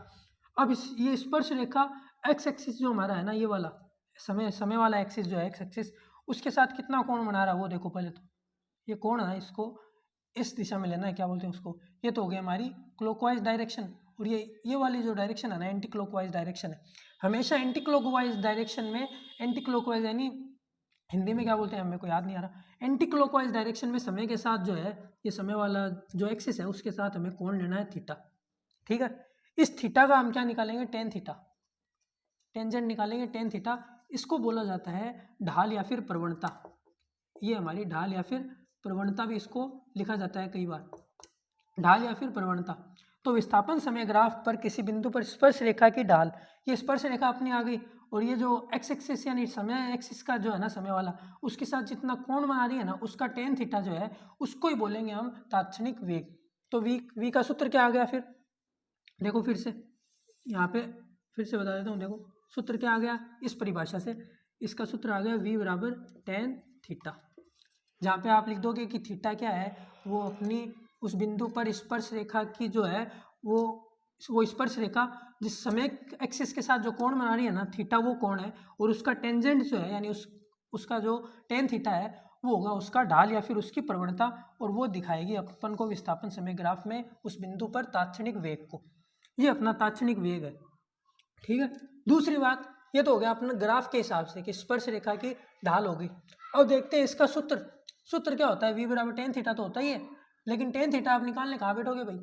अब ये स्पर्श रेखा एक्स एक्सिस जो हमारा है ना, ये वाला समय वाला एक्सिस जो है एक्स एक्सिस, उसके साथ कितना कोण बना रहा है वो देखो पहले तो। ये कोण है, इसको इस दिशा में लेना है, क्या बोलते हैं उसको, ये तो हो गया हमारी क्लॉकवाइज डायरेक्शन, और ये वाली जो डायरेक्शन है ना एंटी क्लॉकवाइज डायरेक्शन है। हमेशा एंटी क्लॉकवाइज डायरेक्शन में, एंटी क्लॉकवाइज यानी हिंदी में क्या बोलते हैं हमें को याद नहीं आ रहा, एंटी क्लॉकवाइज डायरेक्शन में समय के साथ जो है, ये समय वाला जो एक्सिस है उसके साथ हमें कोण लेना है थीटा, ठीक है। इस थीटा का हम क्या निकालेंगे, टेन थीटा, टेंजेंट निकालेंगे टेन थीटा। इसको बोला जाता है ढाल या फिर प्रवणता, ये हमारी ढाल या फिर प्रवणता भी इसको लिखा जाता है कई बार, ढाल या फिर प्रवणता। तो विस्थापन समय ग्राफ पर किसी बिंदु पर स्पर्श रेखा की ढाल, ये स्पर्श रेखा अपनी आ गई, और ये जो एक्स एक्सिस यानी समय एक्सिस का जो है ना समय वाला, उसके साथ जितना कोण बना रही है ना उसका टेन थीटा जो है उसको ही बोलेंगे हम तात्क्षणिक वेग। तो वी का सूत्र क्या आ गया फिर, देखो फिर से यहाँ पे फिर से बता देता हूँ। देखो सूत्र क्या आ गया इस परिभाषा से, इसका सूत्र आ गया v बराबर टेन थीटा, जहाँ पे आप लिख दोगे कि थीटा क्या है, वो अपनी उस बिंदु पर स्पर्श रेखा की जो है वो स्पर्श रेखा जिस समय एक्सिस के साथ जो कोण बना रही है ना, थीटा वो कोण है, और उसका टेंजेंट जो है यानी उसका जो टेन थीटा है वो होगा उसका ढाल या फिर उसकी प्रवणता, और वो दिखाएगी अपन को विस्थापन समय ग्राफ में उस बिंदु पर तात्क्षणिक वेग को। ये अपना तात्क्षणिक वेग है, ठीक है। दूसरी बात, ये तो हो गया अपना ग्राफ के हिसाब से कि स्पर्श रेखा की ढाल होगी। अब देखते हैं इसका सूत्र क्या होता है, v बराबर टेन थीटा तो होता ही है, लेकिन टेन थीटा आप निकालने कहाँ बैठोगे भाई,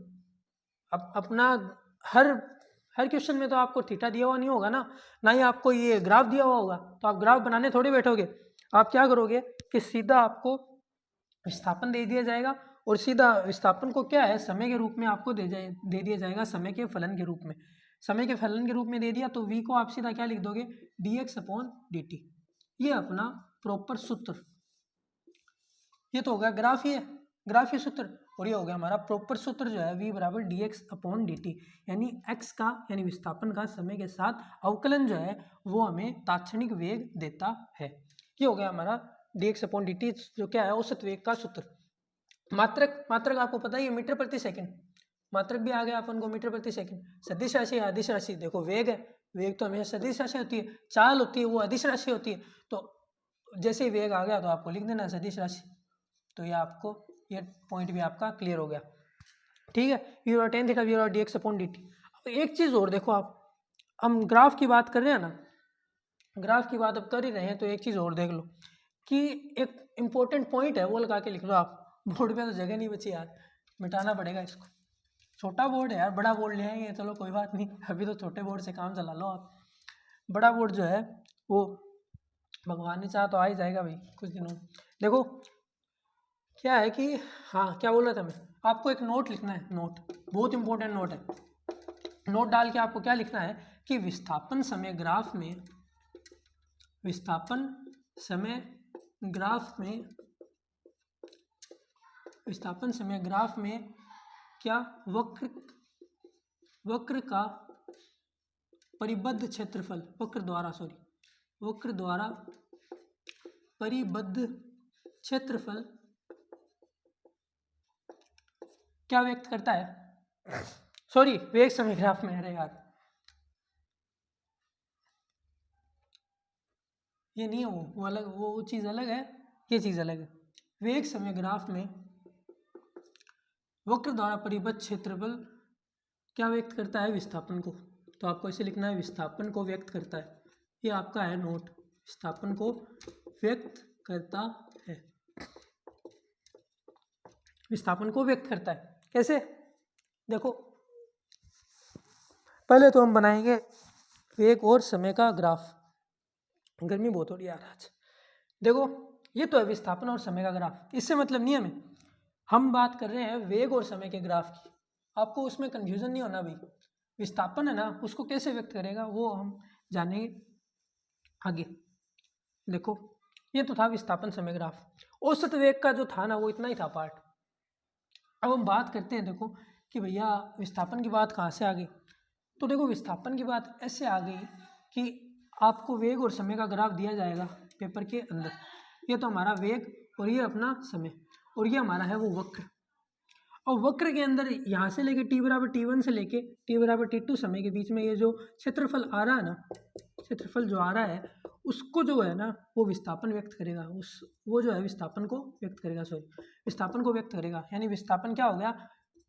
अब अपना हर क्वेश्चन में तो आपको थीटा दिया हुआ नहीं होगा ना ही आपको ये ग्राफ दिया हुआ होगा, तो आप ग्राफ बनाने थोड़ी बैठोगे। आप क्या करोगे कि सीधा आपको विस्थापन दे दिया जाएगा, और सीधा विस्थापन को क्या है समय के रूप में आपको दे दिया जाएगा, समय के फलन के रूप में, समय के फलन के रूप में दे दिया, तो v को आप सीधा क्या लिख दोगे, dx/dt। ये अपना प्रॉपर सूत्र, ये तो हो गया ग्राफीय सूत्र, और ये हो गया हमारा प्रॉपर सूत्र जो है v बराबर dx/dt, यानी x का यानी विस्थापन का समय के साथ अवकलन जो है वो हमें तात्क्षणिक वेग देता है। ये हो गया हमारा dx/dt जो क्या है औसत वेग का सूत्र। मात्रक आपको पता ही है मीटर प्रति सेकंड, मात्रक भी आ गया अपन को मीटर प्रति सेकंड। सदिश राशि है अदिश राशि, देखो वेग है, वेग तो हमेशा सदिश राशि होती है, चाल होती है वो अदिश राशि होती है, तो जैसे ही वेग आ गया तो आपको लिख देना सदिश राशि, तो ये आपको ये पॉइंट भी आपका क्लियर हो गया, ठीक है। v और टेन थीटा v और dx/dt। अब एक चीज़ और देखो, आप हम ग्राफ की बात कर रहे हैं ना, ग्राफ की बात अब कर ही रहे हैं, तो एक चीज़ और देख लो कि एक इम्पोर्टेंट पॉइंट है वो लगा के लिख लो आप, बोर्ड पे तो जगह नहीं बची यार, मिटाना पड़ेगा इसको। छोटा बोर्ड है यार, बड़ा बोर्ड ले आएंगे, चलो कोई बात नहीं, अभी तो छोटे बोर्ड से काम चला लो आप। बड़ा बोर्ड जो है वो भगवान ने चाहा तो आ ही जाएगा भाई कुछ दिनों। देखो क्या है कि, हाँ क्या बोल रहा था मैं, आपको एक नोट लिखना है, नोट बहुत इंपॉर्टेंट नोट है। नोट डाल के आपको क्या लिखना है कि विस्थापन समय ग्राफ में, विस्थापन समय ग्राफ में विस्थापन समय ग्राफ में क्या वक्र का परिबद्ध क्षेत्रफल वक्र द्वारा परिबद्ध क्षेत्रफल क्या व्यक्त करता है? सॉरी, वेग समय ग्राफ में, अरे यार ये नहीं है, वो अलग, वो चीज़ अलग है, ये चीज़ अलग है। वेग समय ग्राफ में वक्र द्वारा परिबद्ध क्षेत्रफल क्या व्यक्त करता है? विस्थापन को। तो आपको इसे लिखना है विस्थापन को व्यक्त करता है। ये आपका है नोट, विस्थापन को व्यक्त करता है। विस्थापन को व्यक्त करता है कैसे? देखो, पहले तो हम बनाएंगे वेग और समय का ग्राफ। गर्मी बहुत हो रही है यार आज। देखो, ये तो है विस्थापन और समय का ग्राफ, इससे मतलब नहीं हमें, हम बात कर रहे हैं वेग और समय के ग्राफ की। आपको उसमें कंफ्यूजन नहीं होना भाई। विस्थापन है ना, उसको कैसे व्यक्त करेगा वो हम जानेंगे आगे। देखो, ये तो था विस्थापन समय ग्राफ। औसत वेग का जो था ना, वो इतना ही था पार्ट। अब हम बात करते हैं, देखो कि भैया विस्थापन की बात कहाँ से आ गई। तो देखो, विस्थापन की बात ऐसे आ गई कि आपको वेग और समय का ग्राफ दिया जाएगा पेपर के अंदर। ये तो हमारा वेग और ये अपना समय, और ये हमारा है वो वक्र। और वक्र के अंदर यहाँ से लेके t बराबर t1 से लेके t बराबर t2 समय के बीच में ये जो क्षेत्रफल आ रहा है ना, क्षेत्रफल जो आ रहा है उसको जो है ना वो विस्थापन व्यक्त करेगा। वो जो है विस्थापन को व्यक्त करेगा, विस्थापन को व्यक्त करेगा। यानी विस्थापन क्या हो गया,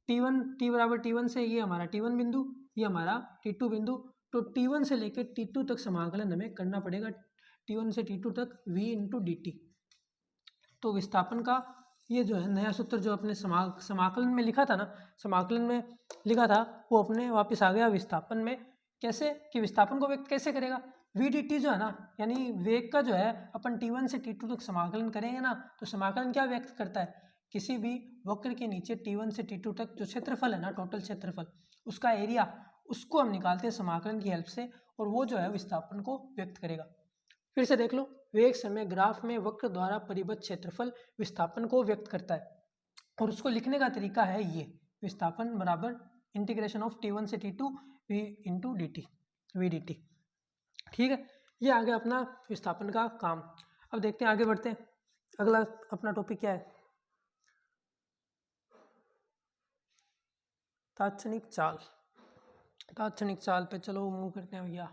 t बराबर t1 से ये हमारा t1 बिंदु, ये हमारा t2 बिंदु। तो t1 से लेकर t2 तक समाकलन हमें करना पड़ेगा, t1 से t2 तक v इंटू dt। तो विस्थापन का ये जो है नया सूत्र जो अपने समाकलन में लिखा था ना, समाकलन में लिखा था, वो अपने वापस आ गया विस्थापन में। कैसे कि विस्थापन को व्यक्त कैसे करेगा, वी डी टी जो है ना, यानी वेग का जो है अपन t1 से t2 तक समाकलन करेंगे ना, तो समाकलन क्या व्यक्त करता है, किसी भी वक्र के नीचे t1 से t2 तक जो क्षेत्रफल है ना, टोटल क्षेत्रफल, उसका एरिया, उसको हम निकालते हैं समाकलन की हेल्प से, और वो जो है विस्थापन को व्यक्त करेगा। फिर से देख लो, वेग समय ग्राफ में वक्र द्वारा परिबद्ध क्षेत्रफल विस्थापन को व्यक्त करता है, और उसको लिखने का तरीका है ये, विस्थापन बराबर इंटीग्रेशन ऑफ t1 से t2 v into d t, v d t. ठीक है, ये आ गया अपना विस्थापन का काम। अब देखते हैं, आगे बढ़ते हैं। अगला अपना टॉपिक क्या है, तात्क्षणिक चाल। तात्क्षणिक चाल पे चलो मूव करते हैं भैया।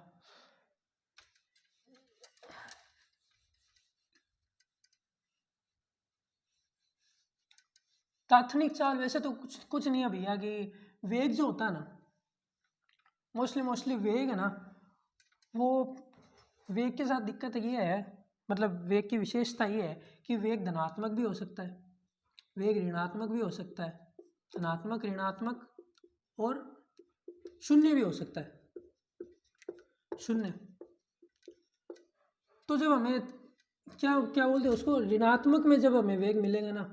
तात्क्षणिक चाल वैसे तो कुछ नहीं है भैया, कि वेग जो होता है ना, मोस्टली वेग है ना, वो वेग के साथ दिक्कत ये है, मतलब वेग की विशेषता ये है कि वेग धनात्मक भी हो सकता है, वेग ऋणात्मक भी हो सकता है, धनात्मक, ऋणात्मक और शून्य भी हो सकता है, शून्य। तो जब हमें क्या क्या बोलते हैं उसको, ऋणात्मक में जब हमें वेग मिलेगा ना,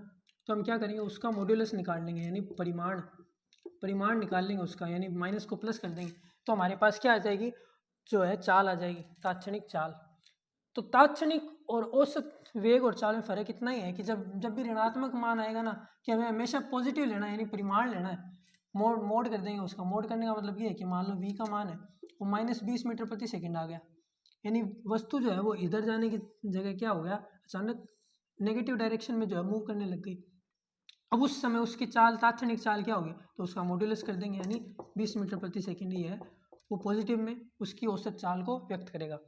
तो हम क्या करेंगे, उसका मॉड्यूलस निकाल लेंगे, यानी परिमाण निकाल लेंगे उसका, यानी माइनस को प्लस कर देंगे, तो हमारे पास क्या आ जाएगी, जो है चाल आ जाएगी, तात्क्षणिक चाल। तो तात्क्षणिक और औसत वेग और चाल में फ़र्क इतना ही है कि जब भी ऋणात्मक मान आएगा ना, कि हमें हमेशा पॉजिटिव लेना है, यानी परिमाण लेना है, मोड कर देंगे उसका। मोड करने का मतलब ये है कि मान लो v का मान है वो -20 मीटर प्रति सेकंड आ गया, यानी वस्तु जो है वो इधर जाने की जगह क्या हो गया, अचानक नेगेटिव डायरेक्शन में जो है मूव करने लग गई। अब उस समय उसकी चाल, तात्क्षणिक चाल क्या होगी, तो उसका मॉड्यूलस कर देंगे, यानी 20 मीटर प्रति सेकंड ही है, वो पॉजिटिव में उसकी औसत चाल को व्यक्त करेगा।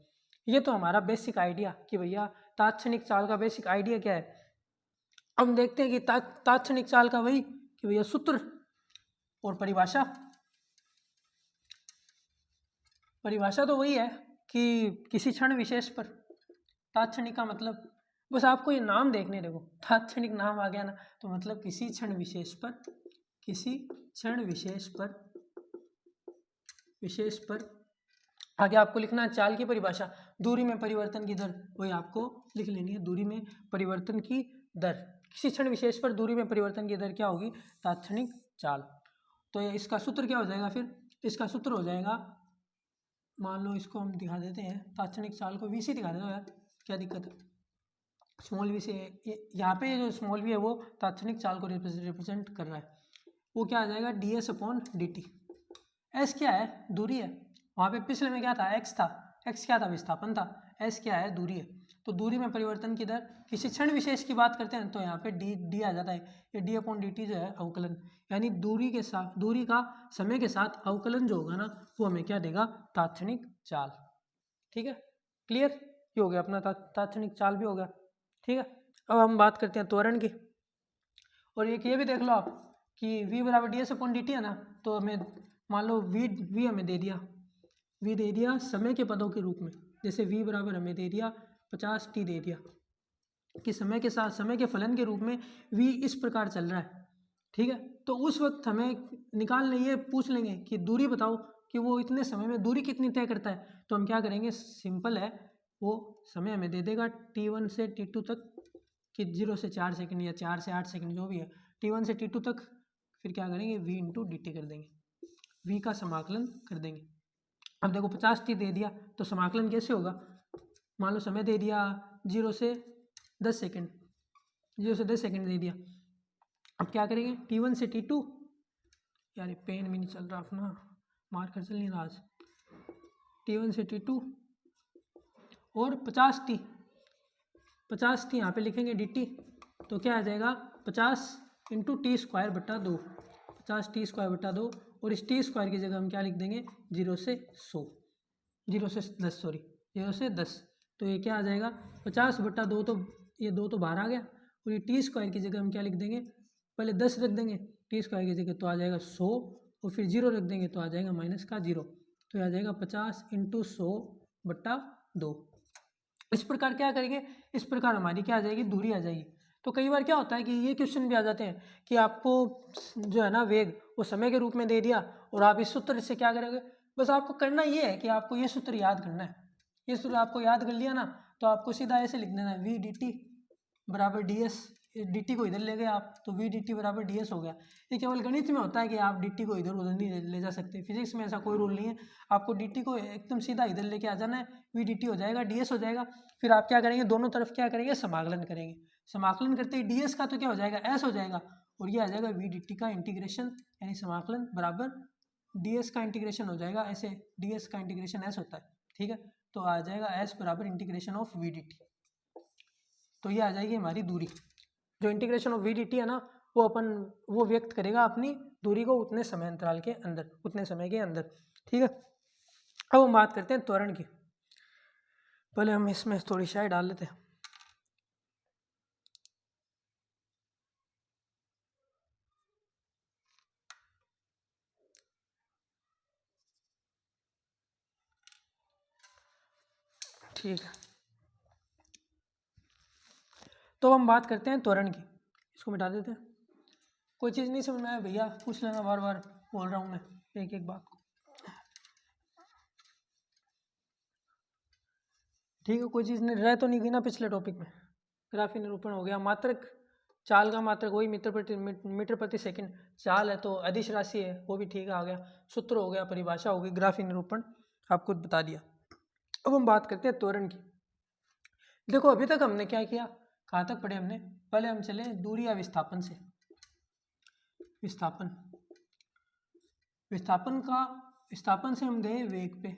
ये तो हमारा बेसिक आइडिया कि भैया तात्क्षणिक चाल का बेसिक आइडिया क्या है। अब देखते हैं कि तात्क्षणिक चाल का वही कि भैया सूत्र और परिभाषा तो वही है कि किसी क्षण विशेष पर, तात्क्षणिक का मतलब बस आपको ये नाम देखने, देखो तात्क्षणिक नाम आ गया ना, तो मतलब किसी क्षण विशेष पर, किसी क्षण विशेष पर आगे आपको लिखना है चाल की परिभाषा, दूरी में परिवर्तन की दर, वही आपको लिख लेनी है, दूरी में परिवर्तन की दर, किसी क्षण विशेष पर दूरी में परिवर्तन की दर क्या होगी, तात्क्षणिक चाल। तो इसका सूत्र क्या हो जाएगा, फिर इसका सूत्र हो जाएगा, मान लो इसको हम दिखा देते हैं, तात्क्षणिक चाल को वी सी दिखा देते हो यार, क्या दिक्कत है, स्मॉल वी से यहाँ पे जो स्मॉल वी है वो तात्क्षणिक चाल को रिप्रेजेंट कर रहा है। वो क्या आ जाएगा D S upon D T. S क्या है दूरी है, वहाँ पे पिछले में क्या था एक्स था, एक्स क्या था विस्थापन था, एस क्या है दूरी है। तो दूरी में परिवर्तन की दर किसी क्षण विशेष की बात करते हैं तो यहाँ पे डी डी आ जाता है। ये डी अपॉन डी टी जो है अवकलन, यानी दूरी के साथ दूरी का समय के साथ अवकलन जो होगा ना वो हमें क्या देगा तात्क्षणिक चाल। ठीक है क्लियर, ये हो गया अपना तात्क्षणिक चाल भी हो गया। ठीक है अब हम बात करते हैं त्वरण की। और एक ये भी देख लो आप कि v बराबर D S upon D t है ना, तो हमें मान लो v हमें दे दिया समय के पदों के रूप में। जैसे v बराबर हमें दे दिया 50t दे दिया कि समय के साथ समय के फलन के रूप में v इस प्रकार चल रहा है। ठीक है तो उस वक्त हमें निकालने ये पूछ लेंगे कि दूरी बताओ कि वो इतने समय में दूरी कितनी तय करता है। तो हम क्या करेंगे, सिंपल है, वो समय हमें दे देगा t1 से t2 तक कि 0 से 4 सेकंड या 4 से 8 सेकंड जो भी है, t1 से t2 तक। फिर क्या करेंगे v इंटू डी टी कर देंगे, v का समाकलन कर देंगे। अब देखो 50t दे दिया तो समाकलन कैसे होगा, मान लो समय दे दिया 0 से 10 सेकंड, 0 से 10 सेकंड दे दिया। अब क्या करेंगे t1 से t2, यार ये पेन भी नहीं चल रहा अपना, मार्कर चल नहीं रहा आज। t1 से t2 और 50t यहाँ पे लिखेंगे dt, तो क्या आ जाएगा 50 इंटू टी स्क्वायर बटा 2, 50t स्क्वायर बटा 2। और इस टी स्क्वायर की जगह हम क्या लिख देंगे 0 से 10 सॉरी 0 से 10। तो ये क्या आ जाएगा 50 बटा 2, तो ये 2 तो बाहर आ गया। और ये टी स्क्वायर की जगह हम क्या लिख देंगे, पहले 10 रख देंगे टी स्क्वायर की जगह, तो आ जाएगा 100, और फिर 0 रख देंगे तो आ जाएगा माइनस का 0। तो आ जाएगा 50 इंटू 100 बटा 2। इस प्रकार क्या करेंगे, इस प्रकार हमारी क्या आ जाएगी दूरी आ जाएगी। तो कई बार क्या होता है कि ये क्वेश्चन भी आ जाते हैं कि आपको जो है ना वेग वो समय के रूप में दे दिया और आप इस सूत्र से क्या करोगे, बस आपको करना ये है कि आपको ये सूत्र याद करना है। ये सूत्र आपको याद कर लिया ना तो आपको सीधा ऐसे लिख देना है वी डी टी बराबर डी एस, डी टी को इधर ले गए आप तो वी डी टी बराबर डी एस हो गया। ये केवल गणित में होता है कि आप डी टी को इधर उधर नहीं ले जा सकते, फिजिक्स में ऐसा कोई रूल नहीं है। आपको डी टी को एकदम सीधा इधर लेके आ जाना है, वी डी टी हो जाएगा डी एस हो जाएगा। फिर आप क्या करेंगे दोनों तरफ क्या करेंगे समाकलन करेंगे, समाकलन करते ही डी एस का तो क्या हो जाएगा एस हो जाएगा, और ये आ जाएगा वी डी टी का इंटीग्रेशन यानी समाकलन बराबर डी एस का इंटीग्रेशन हो जाएगा, ऐसे डी एस का इंटीग्रेशन एस होता है। ठीक है तो आ जाएगा एस बराबर integration of v d t. तो ये आ जाएगी हमारी दूरी। जो integration of v d t है ना वो व्यक्त करेगा अपनी दूरी को उतने समय अंतराल के अंदर, उतने समय के अंदर। ठीक है अब हम बात करते हैं त्वरण की। पहले हम इसमें थोड़ी शाई डाल लेते हैं। ठीक है तो हम बात करते हैं त्वरण की, इसको मिटा देते हैं। कोई चीज़ नहीं समझ में आया भैया पूछ लेना, बार बार बोल रहा हूँ मैं एक एक बात को। ठीक है कोई चीज़ नहीं रह तो नहीं गई ना पिछले टॉपिक में। ग्राफी निरूपण हो गया, मात्रक चाल का मात्रक वही मीटर प्रति सेकंड चाल है तो अदिश राशि है वो भी ठीक आ गया, सूत्र हो गया, परिभाषा हो गई, ग्राफी निरूपण आपको बता दिया। अब हम बात करते हैं त्वरण की। देखो अभी तक हमने क्या किया, कहाँ तक पढ़े हमने, पहले हम चले दूरी या विस्थापन से। विस्थापन से हम गए वेग पे।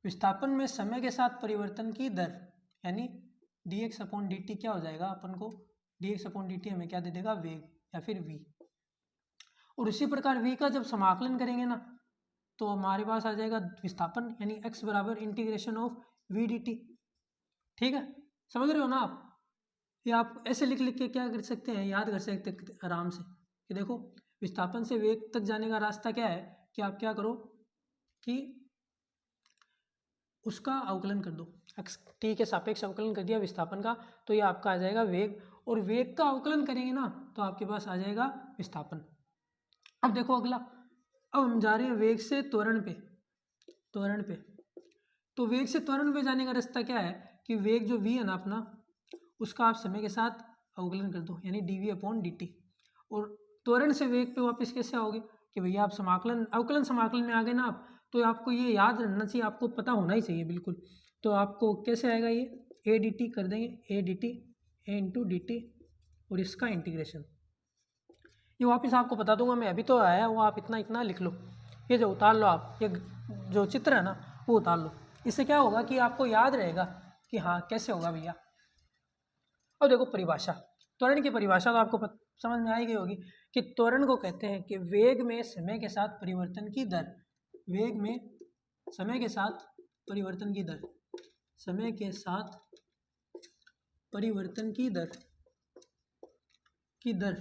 विस्थापन में समय के साथ परिवर्तन की दर यानी dx अपॉन dt क्या हो जाएगा अपन को, dx अपॉन dt हमें क्या दे देगा वेग या फिर v। और उसी प्रकार v का जब समाकलन करेंगे ना तो हमारे पास आ जाएगा विस्थापन यानी x बराबर इंटीग्रेशन ऑफ v dt। ठीक है समझ रहे हो ना आप, ये आप ऐसे लिख लिख के क्या कर सकते हैं, याद कर सकते हैं आराम से कि देखो विस्थापन से वेग तक जाने का रास्ता क्या है कि आप क्या करो कि उसका अवकलन कर दो, एक्स टी के सापेक्ष अवकलन कर दिया विस्थापन का, तो ये आपका आ जाएगा वेग, और वेग का अवकलन करेंगे ना तो आपके पास आ जाएगा विस्थापन। अब देखो अगला, अब हम जा रहे हैं वेग से त्वरण पे। तो वेग से त्वरण पे जाने का रास्ता क्या है कि वेग जो v है ना अपना उसका आप समय के साथ अवकलन कर दो यानी dv अपॉन dt। और त्वरण से वेग पे वापस कैसे आओगे कि भैया आप समाकलन अवकलन समाकलन में आ गए ना आप, तो आपको ये याद रहना चाहिए, आपको पता होना ही चाहिए बिल्कुल। तो आपको कैसे आएगा ये ए डी टी कर देंगे, A D T, A into d T, और इसका इंटीग्रेशन। ये वापस आपको बता दूंगा मैं, अभी तो आया वो, आप इतना इतना लिख लो, ये जो उतार लो आप, ये जो चित्र है ना वो उतार लो। इससे क्या होगा कि आपको याद रहेगा कि हाँ कैसे होगा भैया। अब देखो परिभाषा, त्वरण की परिभाषा तो आपको समझ में आई गई होगी कि त्वरण को कहते हैं कि वेग में समय के साथ परिवर्तन की दर, वेग में समय के साथ परिवर्तन की दर, समय के साथ परिवर्तन की दर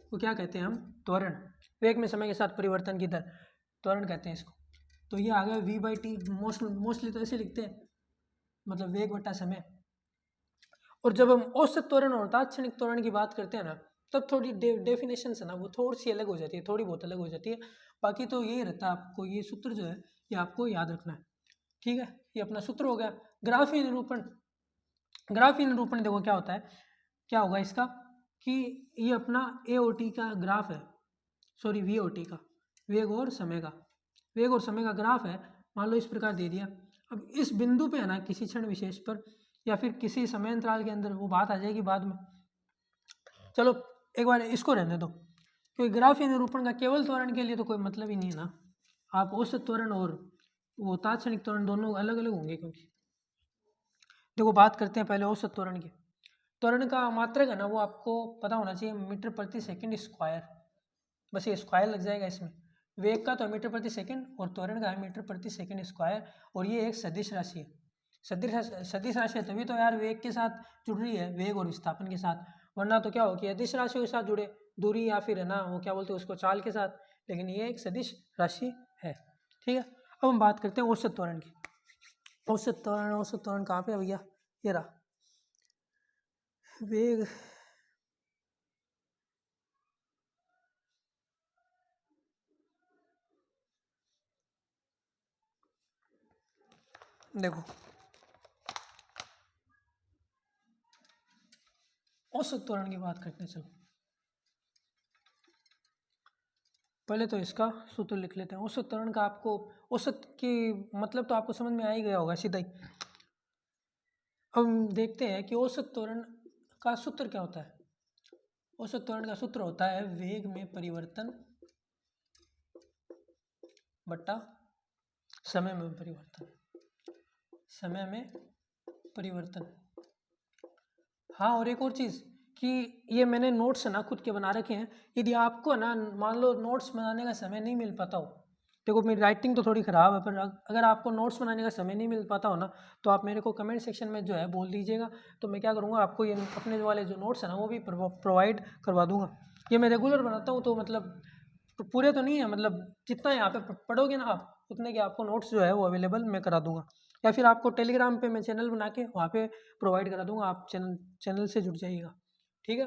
को क्या कहते हैं हम, त्वरण। वेग में समय के साथ परिवर्तन की दर त्वरण कहते हैं इसको। तो ये आ गया v बाई टी, मोस्टली तो ऐसे लिखते हैं, मतलब वेग बटा समय। और जब हम औसत त्वरण और तात्क्षणिक त्वरण की बात करते हैं ना, तब थोड़ी डेफिनेशन है ना वो थोड़ी सी अलग हो जाती है, थोड़ी बहुत अलग हो जाती है। बाकी तो यही रहता है, आपको ये सूत्र जो है ये आपको याद रखना है, ठीक है। ये अपना सूत्र हो गया। ग्राफीय निरूपण, ग्राफीय निरूपण देखो क्या होता है, क्या होगा इसका कि ये अपना ए ओ टी का ग्राफ है, सॉरी वी ओ टी का, वेग और समय का, वेग और समय का ग्राफ है, मान लो इस प्रकार दे दिया। अब इस बिंदु पे है ना किसी क्षण विशेष पर या फिर किसी समय अंतराल के अंदर, वो बात आ जाएगी बाद में, चलो एक बार इसको रहने दो, क्योंकि ग्राफीय निरूपण का केवल त्वरण के लिए तो कोई मतलब ही नहीं है ना। आप औसत त्वरण और वो तात्क्षणिक त्वरण दोनों अलग अलग होंगे, क्योंकि देखो बात करते हैं पहले औसत त्वरण की। त्वरण का मात्रक है ना वो आपको पता होना चाहिए, मीटर प्रति सेकंड स्क्वायर, बस ये स्क्वायर लग जाएगा इसमें। वेग का तो मीटर प्रति सेकंड और त्वरण का है मीटर प्रति सेकंड स्क्वायर, और ये एक सदिश राशि है। सदिश राशि है तभी तो यार वेग के साथ जुड़ रही है, वेग और विस्थापन के साथ, वरना तो क्या हो कि अदिश राशियों के साथ जुड़े, दूरी या फिर है ना वो क्या बोलते हैं उसको, चाल के साथ, लेकिन ये एक सदिश राशि है, ठीक है। अब हम बात करते हैं औसत त्वरण की। औसत त्वरण कहाँ पे है भैया, ये रहा वेग, देखो औसत त्वरण की बात करते हैं। चलो पहले तो इसका सूत्र लिख लेते हैं। औसत त्वरण का आपको, औसत की मतलब तो आपको समझ में आ ही गया होगा सीधा ही। अब हम देखते हैं कि औसत त्वरण का सूत्र क्या होता है। औसत त्वरण का सूत्र होता है वेग में परिवर्तन बटा समय में परिवर्तन, समय में परिवर्तन। हाँ और एक और चीज़ कि ये मैंने नोट्स ना खुद के बना रखे हैं, यदि आपको ना मान लो नोट्स बनाने का समय नहीं मिल पाता हो, देखो मेरी राइटिंग तो थोड़ी ख़राब है, पर अगर आपको नोट्स बनाने का समय नहीं मिल पाता हो ना, तो आप मेरे को कमेंट सेक्शन में जो है बोल दीजिएगा, तो मैं क्या करूँगा आपको ये अपने वाले जो नोट्स हैं ना वो भी प्रोवाइड करवा दूँगा। ये मैं रेगुलर बनाता हूँ, तो मतलब पूरे तो नहीं है, मतलब जितना यहाँ पे पढ़ोगे ना आप उतने के आपको नोट्स जो है वो अवेलेबल मैं करा दूँगा, या फिर आपको टेलीग्राम पे मैं चैनल बना के वहाँ पे प्रोवाइड करा दूँगा, आप चैनल से जुड़ जाइएगा, ठीक है।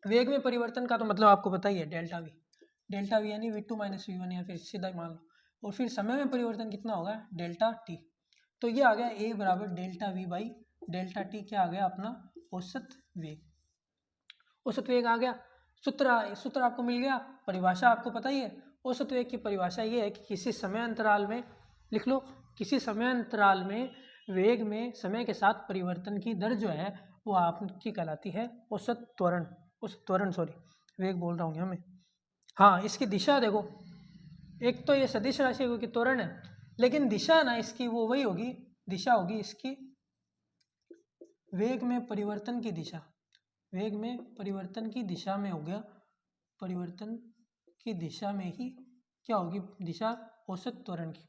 वेग में परिवर्तन का तो मतलब आपको पता ही है, डेल्टा वी यानी v2 माइनस वी वन, या फिर सीधा ही मान लो। और फिर समय में परिवर्तन कितना होगा, डेल्टा टी। तो ये आ गया a बराबर delta we by delta T, क्या आ गया अपना औसत वेग। औसत वेग आ गया, सूत्र आपको मिल गया, परिभाषा आपको पता ही है। औसत वेग की परिभाषा ये है कि किसी समय अंतराल में, लिख लो, किसी समय अंतराल में वेग में समय के साथ परिवर्तन की दर जो है वो आपकी कहलाती है औसत त्वरण, सॉरी वेग बोल रहा हूँ यहाँ मैं। हाँ इसकी दिशा देखो, एक तो ये सदिश राशि क्योंकि त्वरण है, लेकिन दिशा ना इसकी वो वही होगी, दिशा होगी इसकी वेग में परिवर्तन की दिशा, वेग में परिवर्तन की दिशा में हो गया, परिवर्तन की दिशा में ही क्या होगी दिशा औसत त्वरण की,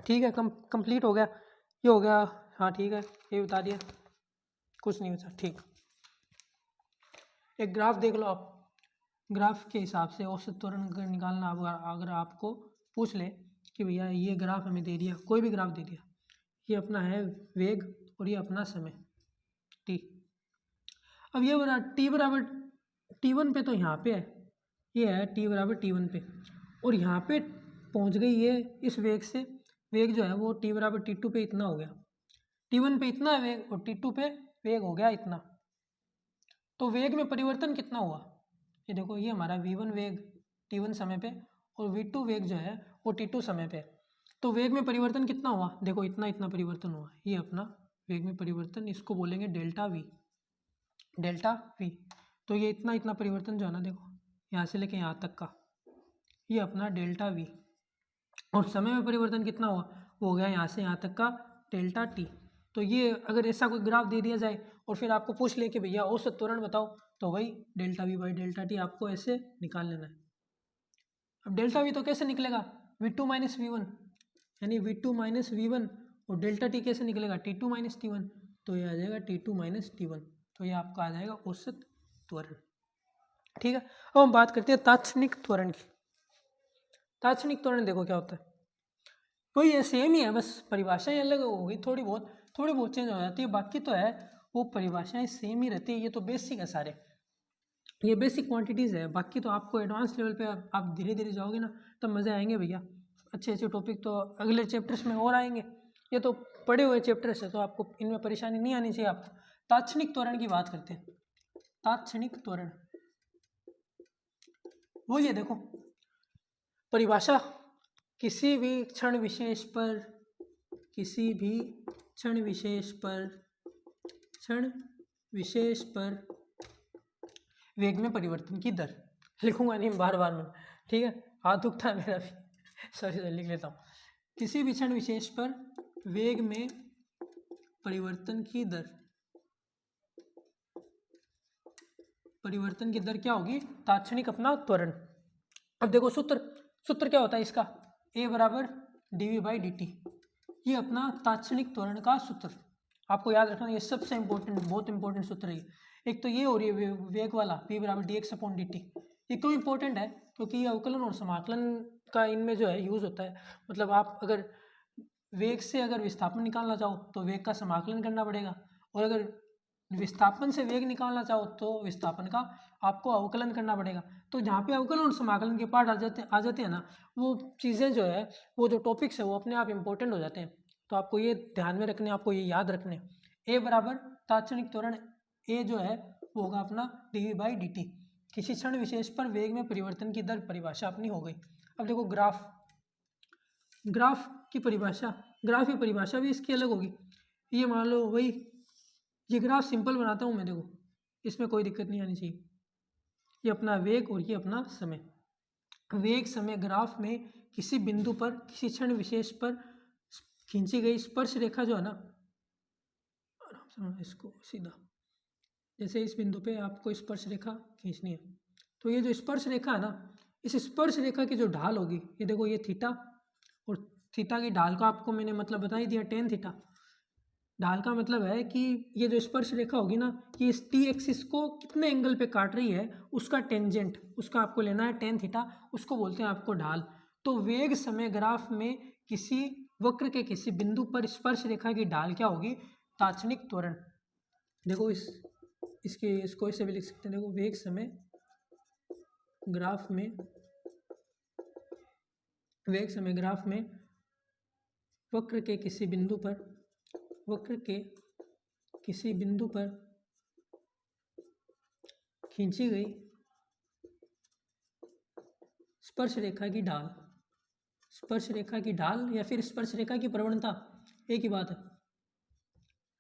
ठीक है। कंप्लीट हो गया, ये हो गया, हाँ ठीक है, ये बता दिया, कुछ नहीं बचा, ठीक। एक ग्राफ देख लो आप, ग्राफ के हिसाब से औसत त्वरण निकालना, अगर आपको पूछ ले कि भैया ये ग्राफ हमें दे दिया, कोई भी ग्राफ दे दिया, ये अपना है वेग और ये अपना समय टी। अब ये बना टी बराबर T1 पे, तो यहाँ पे है, ये है टी बराबर T1 पे, और यहाँ पे पहुँच गई ये इस वेग से, वेग जो है वो टी बराबर T2 पे इतना हो गया, T1 पे इतना है वेग और T2 पे वेग हो गया इतना। तो वेग में परिवर्तन कितना हुआ, ये देखो, ये हमारा v1 वेग T1 समय पे और v2 वेग जो है वो T2 समय पे। तो वेग में परिवर्तन कितना हुआ, देखो इतना इतना परिवर्तन हुआ, ये अपना वेग में परिवर्तन, इसको बोलेंगे डेल्टा वी, डेल्टा वी। तो ये इतना इतना परिवर्तन जो है ना, देखो यहाँ से लेके यहाँ तक का, ये अपना डेल्टा वी। और समय में परिवर्तन कितना हुआ, वो हो गया यहाँ से यहाँ तक का डेल्टा टी। तो ये अगर ऐसा कोई ग्राफ दे दिया जाए और फिर आपको पूछ ले कि भैया औसत त्वरण बताओ, तो वही delta we by delta T आपको ऐसे निकाल लेना है। अब डेल्टा वी तो कैसे निकलेगा, V two minus V one, यानी V two minus V one, और डेल्टा टी कैसे निकलेगा, T two minus T one, तो ये आ जाएगा T two minus T one, तो ये आपका आ जाएगा औसत त्वरण। ठीक है, अब हम बात करते हैं तात्क्षणिक त्वरण की। तात्क्षणिक त्वरण देखो क्या होता है, वही है, सेम ही है, बस परिभाषाएं अलग होगी, थोड़ी बहुत चेंज हो जाती है, बाकी तो है वो परिभाषाएं सेम ही रहती है। ये तो बेसिक है सारे, ये बेसिक क्वांटिटीज़ है, बाकी तो आपको एडवांस लेवल पे आप धीरे धीरे जाओगे ना तब मज़े आएंगे भैया। अच्छे अच्छे टॉपिक तो अगले चैप्टर्स में और आएंगे, ये तो पढ़े हुए चैप्टर्स है, तो आपको इनमें परेशानी नहीं आनी चाहिए आपको। तात्क्षणिक त्वरण की बात करते हैं। तात्क्षणिक त्वरण वो ये देखो, परिभाषा किसी भी क्षण विशेष पर, किसी भी क्षण विशेष पर वेग में परिवर्तन की दर, लिखूंगा नहीं बार बार में, ठीक है, हाथ दुखता है मेरा भी सॉरी लिख लेता हूँ। किसी भी क्षण विशेष पर वेग में परिवर्तन की दर, परिवर्तन की दर क्या होगी, तात्क्षणिक अपना त्वरण। अब देखो सूत्र क्या होता है इसका, ए बराबर d v by d t, ये अपना तात्क्षणिक त्वरण का सूत्र आपको याद रखना, ये सबसे इंपॉर्टेंट, बहुत इंपॉर्टेंट सूत्र है। एक तो ये हो रही है वेग वाला, पी बराबर D x upon D t. ये क्यों इंपॉर्टेंट है, क्योंकि ये अवकलन और समाकलन का इनमें जो है यूज़ होता है। मतलब आप अगर वेग से अगर विस्थापन निकालना चाहो तो वेग का समाकलन करना पड़ेगा, और अगर विस्थापन से वेग निकालना चाहो तो विस्थापन का आपको अवकलन करना पड़ेगा। तो जहाँ पे अवकलन और समाकलन के पार्ट आ जाते हैं ना, वो चीज़ें जो है, वो जो टॉपिक्स है वो अपने आप इंपॉर्टेंट हो जाते हैं। तो आपको ये ध्यान में रखने, आपको ये याद रखने। ए बराबर तात्क्षणिक त्वरण, ए जो है वो होगा अपना d v by d t, किसी क्षण विशेष पर वेग में परिवर्तन की दर, परिभाषा अपनी हो गई। अब देखो ग्राफ की परिभाषा, ग्राफ की परिभाषा भी इसकी अलग होगी। ये मान लो वही, ये ग्राफ सिंपल बनाता हूँ मैं, देखो इसमें कोई दिक्कत नहीं आनी चाहिए। ये अपना वेग और ये अपना समय, वेग समय ग्राफ में किसी बिंदु पर, किसी क्षण विशेष पर खींची गई स्पर्श रेखा जो है ना, आराम से इसको सीधा, जैसे इस बिंदु पे आपको स्पर्श रेखा खींचनी है, तो ये जो स्पर्श रेखा है ना, इस स्पर्श रेखा की जो ढाल होगी, ये देखो ये थीटा, और थीटा की ढाल का आपको मैंने मतलब बता ही दिया, टेन थीटा। ढाल का मतलब है कि ये जो स्पर्श रेखा होगी ना, कि इस टी एक्सिस को कितने एंगल पे काट रही है, उसका टेंजेंट, उसका आपको लेना है टेन थीटा, उसको बोलते हैं आपको ढाल। तो वेग समय ग्राफ में किसी वक्र के किसी बिंदु पर स्पर्श रेखा की ढाल क्या होगी, तात्क्षणिक त्वरण। देखो इसको ऐसे भी लिख सकते हैं, देखो वेग समय ग्राफ में, वेग समय ग्राफ में वक्र के किसी बिंदु पर, वक्र के किसी बिंदु पर खींची गई स्पर्श रेखा की ढाल, स्पर्श रेखा की ढाल या फिर स्पर्श रेखा की प्रवणता, एक ही बात है।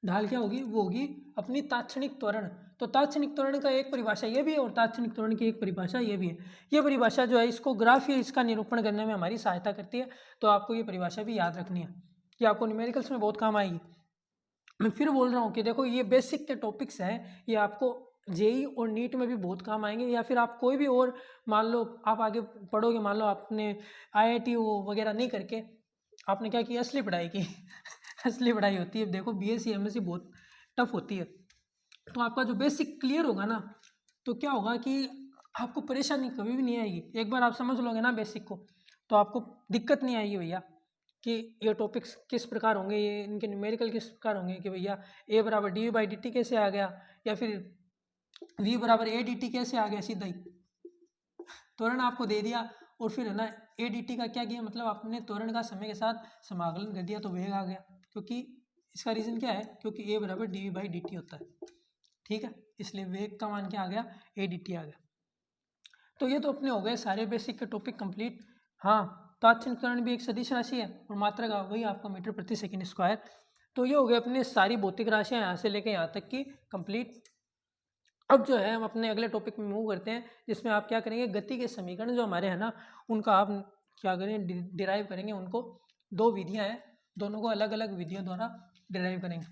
ढाल क्या होगी, वो होगी अपनी तात्क्षणिक त्वरण। तो तात्क्षणिक त्वरण का एक परिभाषा ये भी है और तात्क्षणिक त्वरण की एक परिभाषा ये भी है। ये परिभाषा जो है इसको ग्राफ या इसका निरूपण करने में हमारी सहायता करती है, तो आपको ये परिभाषा भी याद रखनी है, ये आपको न्यूमेरिकल्स में बहुत काम आएगी। मैं फिर बोल रहा हूँ कि देखो ये बेसिक के टॉपिक्स हैं, ये आपको जेई और नीट में भी बहुत काम आएंगे, या फिर आप कोई भी और, मान लो आप आगे पढ़ोगे, मान लो आपने आईआईटी वो वगैरह नहीं करके आपने क्या किया, असली पढ़ाई की असली पढ़ाई होती है। देखो बीएससी एमएससी बहुत टफ होती है, तो आपका जो बेसिक क्लियर होगा ना, तो क्या होगा कि आपको परेशानी कभी भी नहीं आएगी। एक बार आप समझ लोगे ना बेसिक को, तो आपको दिक्कत नहीं आएगी भैया कि ये टॉपिक्स किस प्रकार होंगे, ये इनके न्यूमेरिकल किस प्रकार होंगे, कि भैया ए बराबर d v by d t कैसे आ गया, या फिर वी बराबर ए डी टी कैसे आ गया, सीधा ही त्वरण आपको दे दिया, और फिर है ना ए डी टी का क्या किया, मतलब आपने त्वरण का समय के साथ समाकलन कर दिया, तो वेग आ गया। क्योंकि इसका रीज़न क्या है, क्योंकि ए बराबर d v by d t होता है, ठीक है, इसलिए वेग का मान क्या आ गया, ए डी टी आ गया। तो ये तो अपने हो गए सारे बेसिक के टॉपिक कंप्लीट। हाँ, तात्क्षणिक त्वरण भी एक सदिश राशि है, और मात्रा का वही आपका मीटर प्रति सेकंड स्क्वायर तो ये हो गए अपनी सारी भौतिक राशियाँ यहाँ से लेके यहाँ तक की कंप्लीट। अब जो है हम अपने अगले टॉपिक में मूव करते हैं, जिसमें आप क्या करेंगे, गति के समीकरण जो हमारे हैं ना उनका आप क्या करें, डिराइव करेंगे उनको। दो विधियाँ हैं, दोनों को अलग अलग विधियों द्वारा डिराइव करेंगे।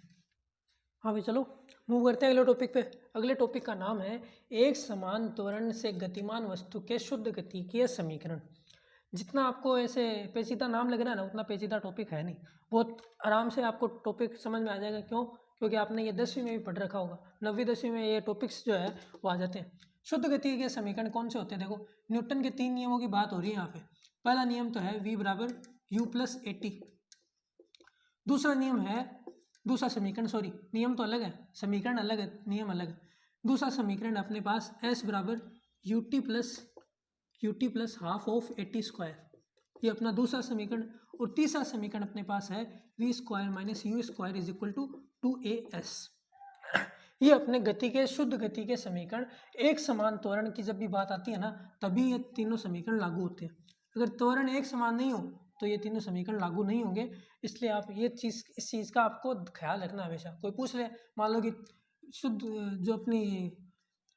हाँ भाई चलो मूव करते हैं अगले टॉपिक पे। अगले टॉपिक का नाम है एक समान त्वरण से गतिमान वस्तु के शुद्ध गतिकीय समीकरण। जितना आपको ऐसे पेचीदा नाम लग रहा है ना, उतना पेचीदा टॉपिक है नहीं, बहुत आराम से आपको टॉपिक समझ में आ जाएगा। क्यों? क्योंकि आपने ये 10वीं में भी पढ़ रखा होगा, 9वीं 10वीं में ये टॉपिक्स जो है वो आ जाते हैं। शुद्ध गति के समीकरण कौन से होते हैं? देखो, न्यूटन के 3 नियमों की बात हो रही है यहाँ पे। पहला नियम तो है v बराबर u प्लस ए। दूसरा नियम है, दूसरा समीकरण, सॉरी नियम तो अलग है, समीकरण अलग है, नियम अलग है। दूसरा समीकरण अपने पास s बराबर U T plus half of 80 square, ये अपना दूसरा समीकरण। और तीसरा समीकरण अपने पास है v square minus u square is equal to 2as। ये अपने गति के शुद्ध गति के समीकरण। एक समान त्वरण की जब भी बात आती है ना, तभी ये तीनों समीकरण लागू होते हैं। अगर त्वरण एक समान नहीं हो तो ये तीनों समीकरण लागू नहीं होंगे। इसलिए आप ये चीज़, इस चीज़ का आपको ख्याल रखना हमेशा। कोई पूछ ले, मान लो कि शुद्ध जो अपनी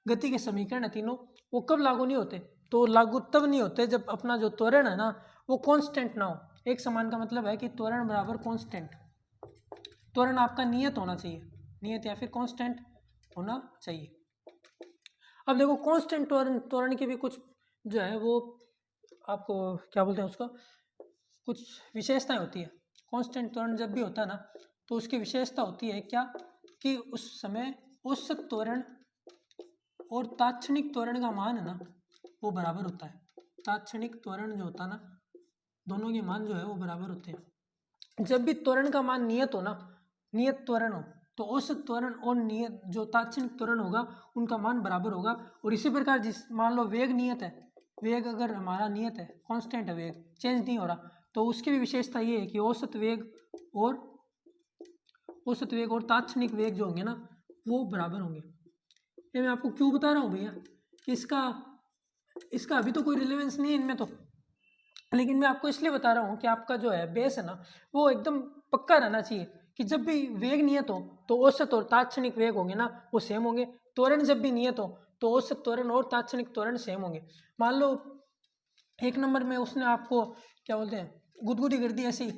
गति के समीकरण है तीनों, वो कब लागू नहीं होते? तो लागू तब नहीं होते जब अपना जो त्वरण है ना वो कांस्टेंट ना हो। एक समान का मतलब है कि त्वरण बराबर कांस्टेंट। त्वरण आपका नियत होना चाहिए, नियत या फिर कांस्टेंट होना चाहिए। अब देखो कांस्टेंट त्वरण की भी कुछ जो है वो आपको क्या बोलते हैं उसका, कुछ विशेषताएं होती है। कांस्टेंट त्वरण जब भी होता है ना तो उसकी विशेषता होती है क्या, कि उस समय औसत त्वरण और तात्क्षणिक त्वरण का मान है ना वो बराबर होता है। तात्क्षणिक त्वरण जो होता है ना, दोनों के मान जो है वो बराबर होते हैं। जब भी त्वरण का मान नियत हो ना, नियत त्वरण हो, तो औसत त्वरण और नियत जो तात्क्षणिक त्वरण होगा उनका मान बराबर होगा। और इसी प्रकार जिस मान लो वेग नियत है, वेग अगर हमारा नियत है, कांस्टेंट है, वेग चेंज नहीं हो रहा, तो उसकी भी विशेषता ये है कि औसत वेग और तात्क्षणिक वेग जो होंगे ना वो बराबर होंगे। ये मैं आपको क्यों बता रहा हूँ भैया कि इसका अभी तो कोई रिलेवेंस नहीं है इनमें तो, लेकिन मैं आपको इसलिए बता रहा हूँ कि आपका जो है बेस है ना वो एकदम पक्का रहना चाहिए कि जब भी वेग नियत हो तो औसत और तात्क्षणिक वेग होंगे ना वो सेम होंगे। त्वरण जब भी नियत हो तो औसत त्वरण और तात्क्षणिक त्वरण सेम होंगे। मान लो एक नंबर में उसने आपको क्या बोलते हैं गुदगुदी कर दी ऐसी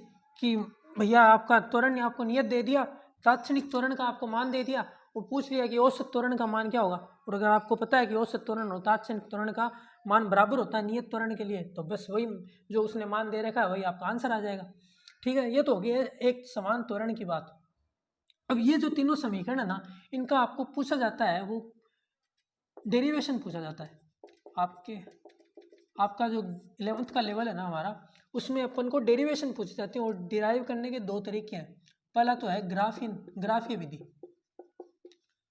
कि भैया आपका त्वरण ने आपको नियत दे दिया, तात्क्षणिक त्वरण का आपको मान दे दिया, और पूछ लिया कि औसत त्वरण का मान क्या होगा। और अगर आपको पता है कि औसत त्वरण और तात्क्षणिक त्वरण का मान बराबर होता है नियत त्वरण के लिए, तो बस वही जो उसने मान दे रखा है वही आपका आंसर आ जाएगा। ठीक है, ये तो हो गया एक समान त्वरण की बात। अब ये जो तीनों समीकरण है ना, इनका आपको पूछा जाता है वो डेरिवेशन पूछा जाता है। आपका जो 11th का लेवल है ना हमारा, उसमें अपन को डेरिवेशन पूछी जाती है। और डिराइव करने के दो तरीके हैं। पहला तो है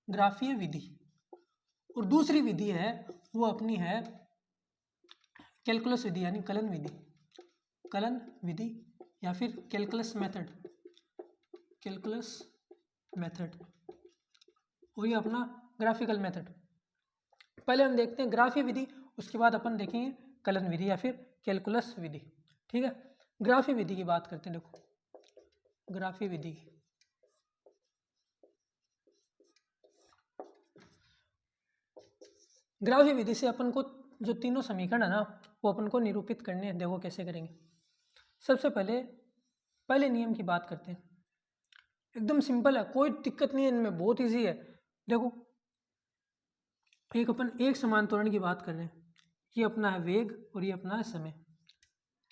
ग्राफीय विधि, और दूसरी विधि है वो अपनी है कैलकुलस विधि, यानी कलन विधि या फिर कैलकुलस मेथड, और ये अपना ग्राफिकल मेथड। पहले हम देखते हैं ग्राफीय विधि, उसके बाद अपन देखेंगे कलन विधि या फिर कैलकुलस विधि। ठीक है, ग्राफीय विधि की बात करते हैं। देखो ग्राफीय विधि की, ग्राफीय विधि से अपन को जो तीनों समीकरण है ना वो अपन को निरूपित करने हैं। देखो कैसे करेंगे। सबसे पहले नियम की बात करते हैं। एकदम सिंपल है, कोई दिक्कत नहीं है इनमें, बहुत इजी है। देखो अपन एक समान त्वरण की बात कर रहे हैं, ये अपना है वेग और ये अपना है समय।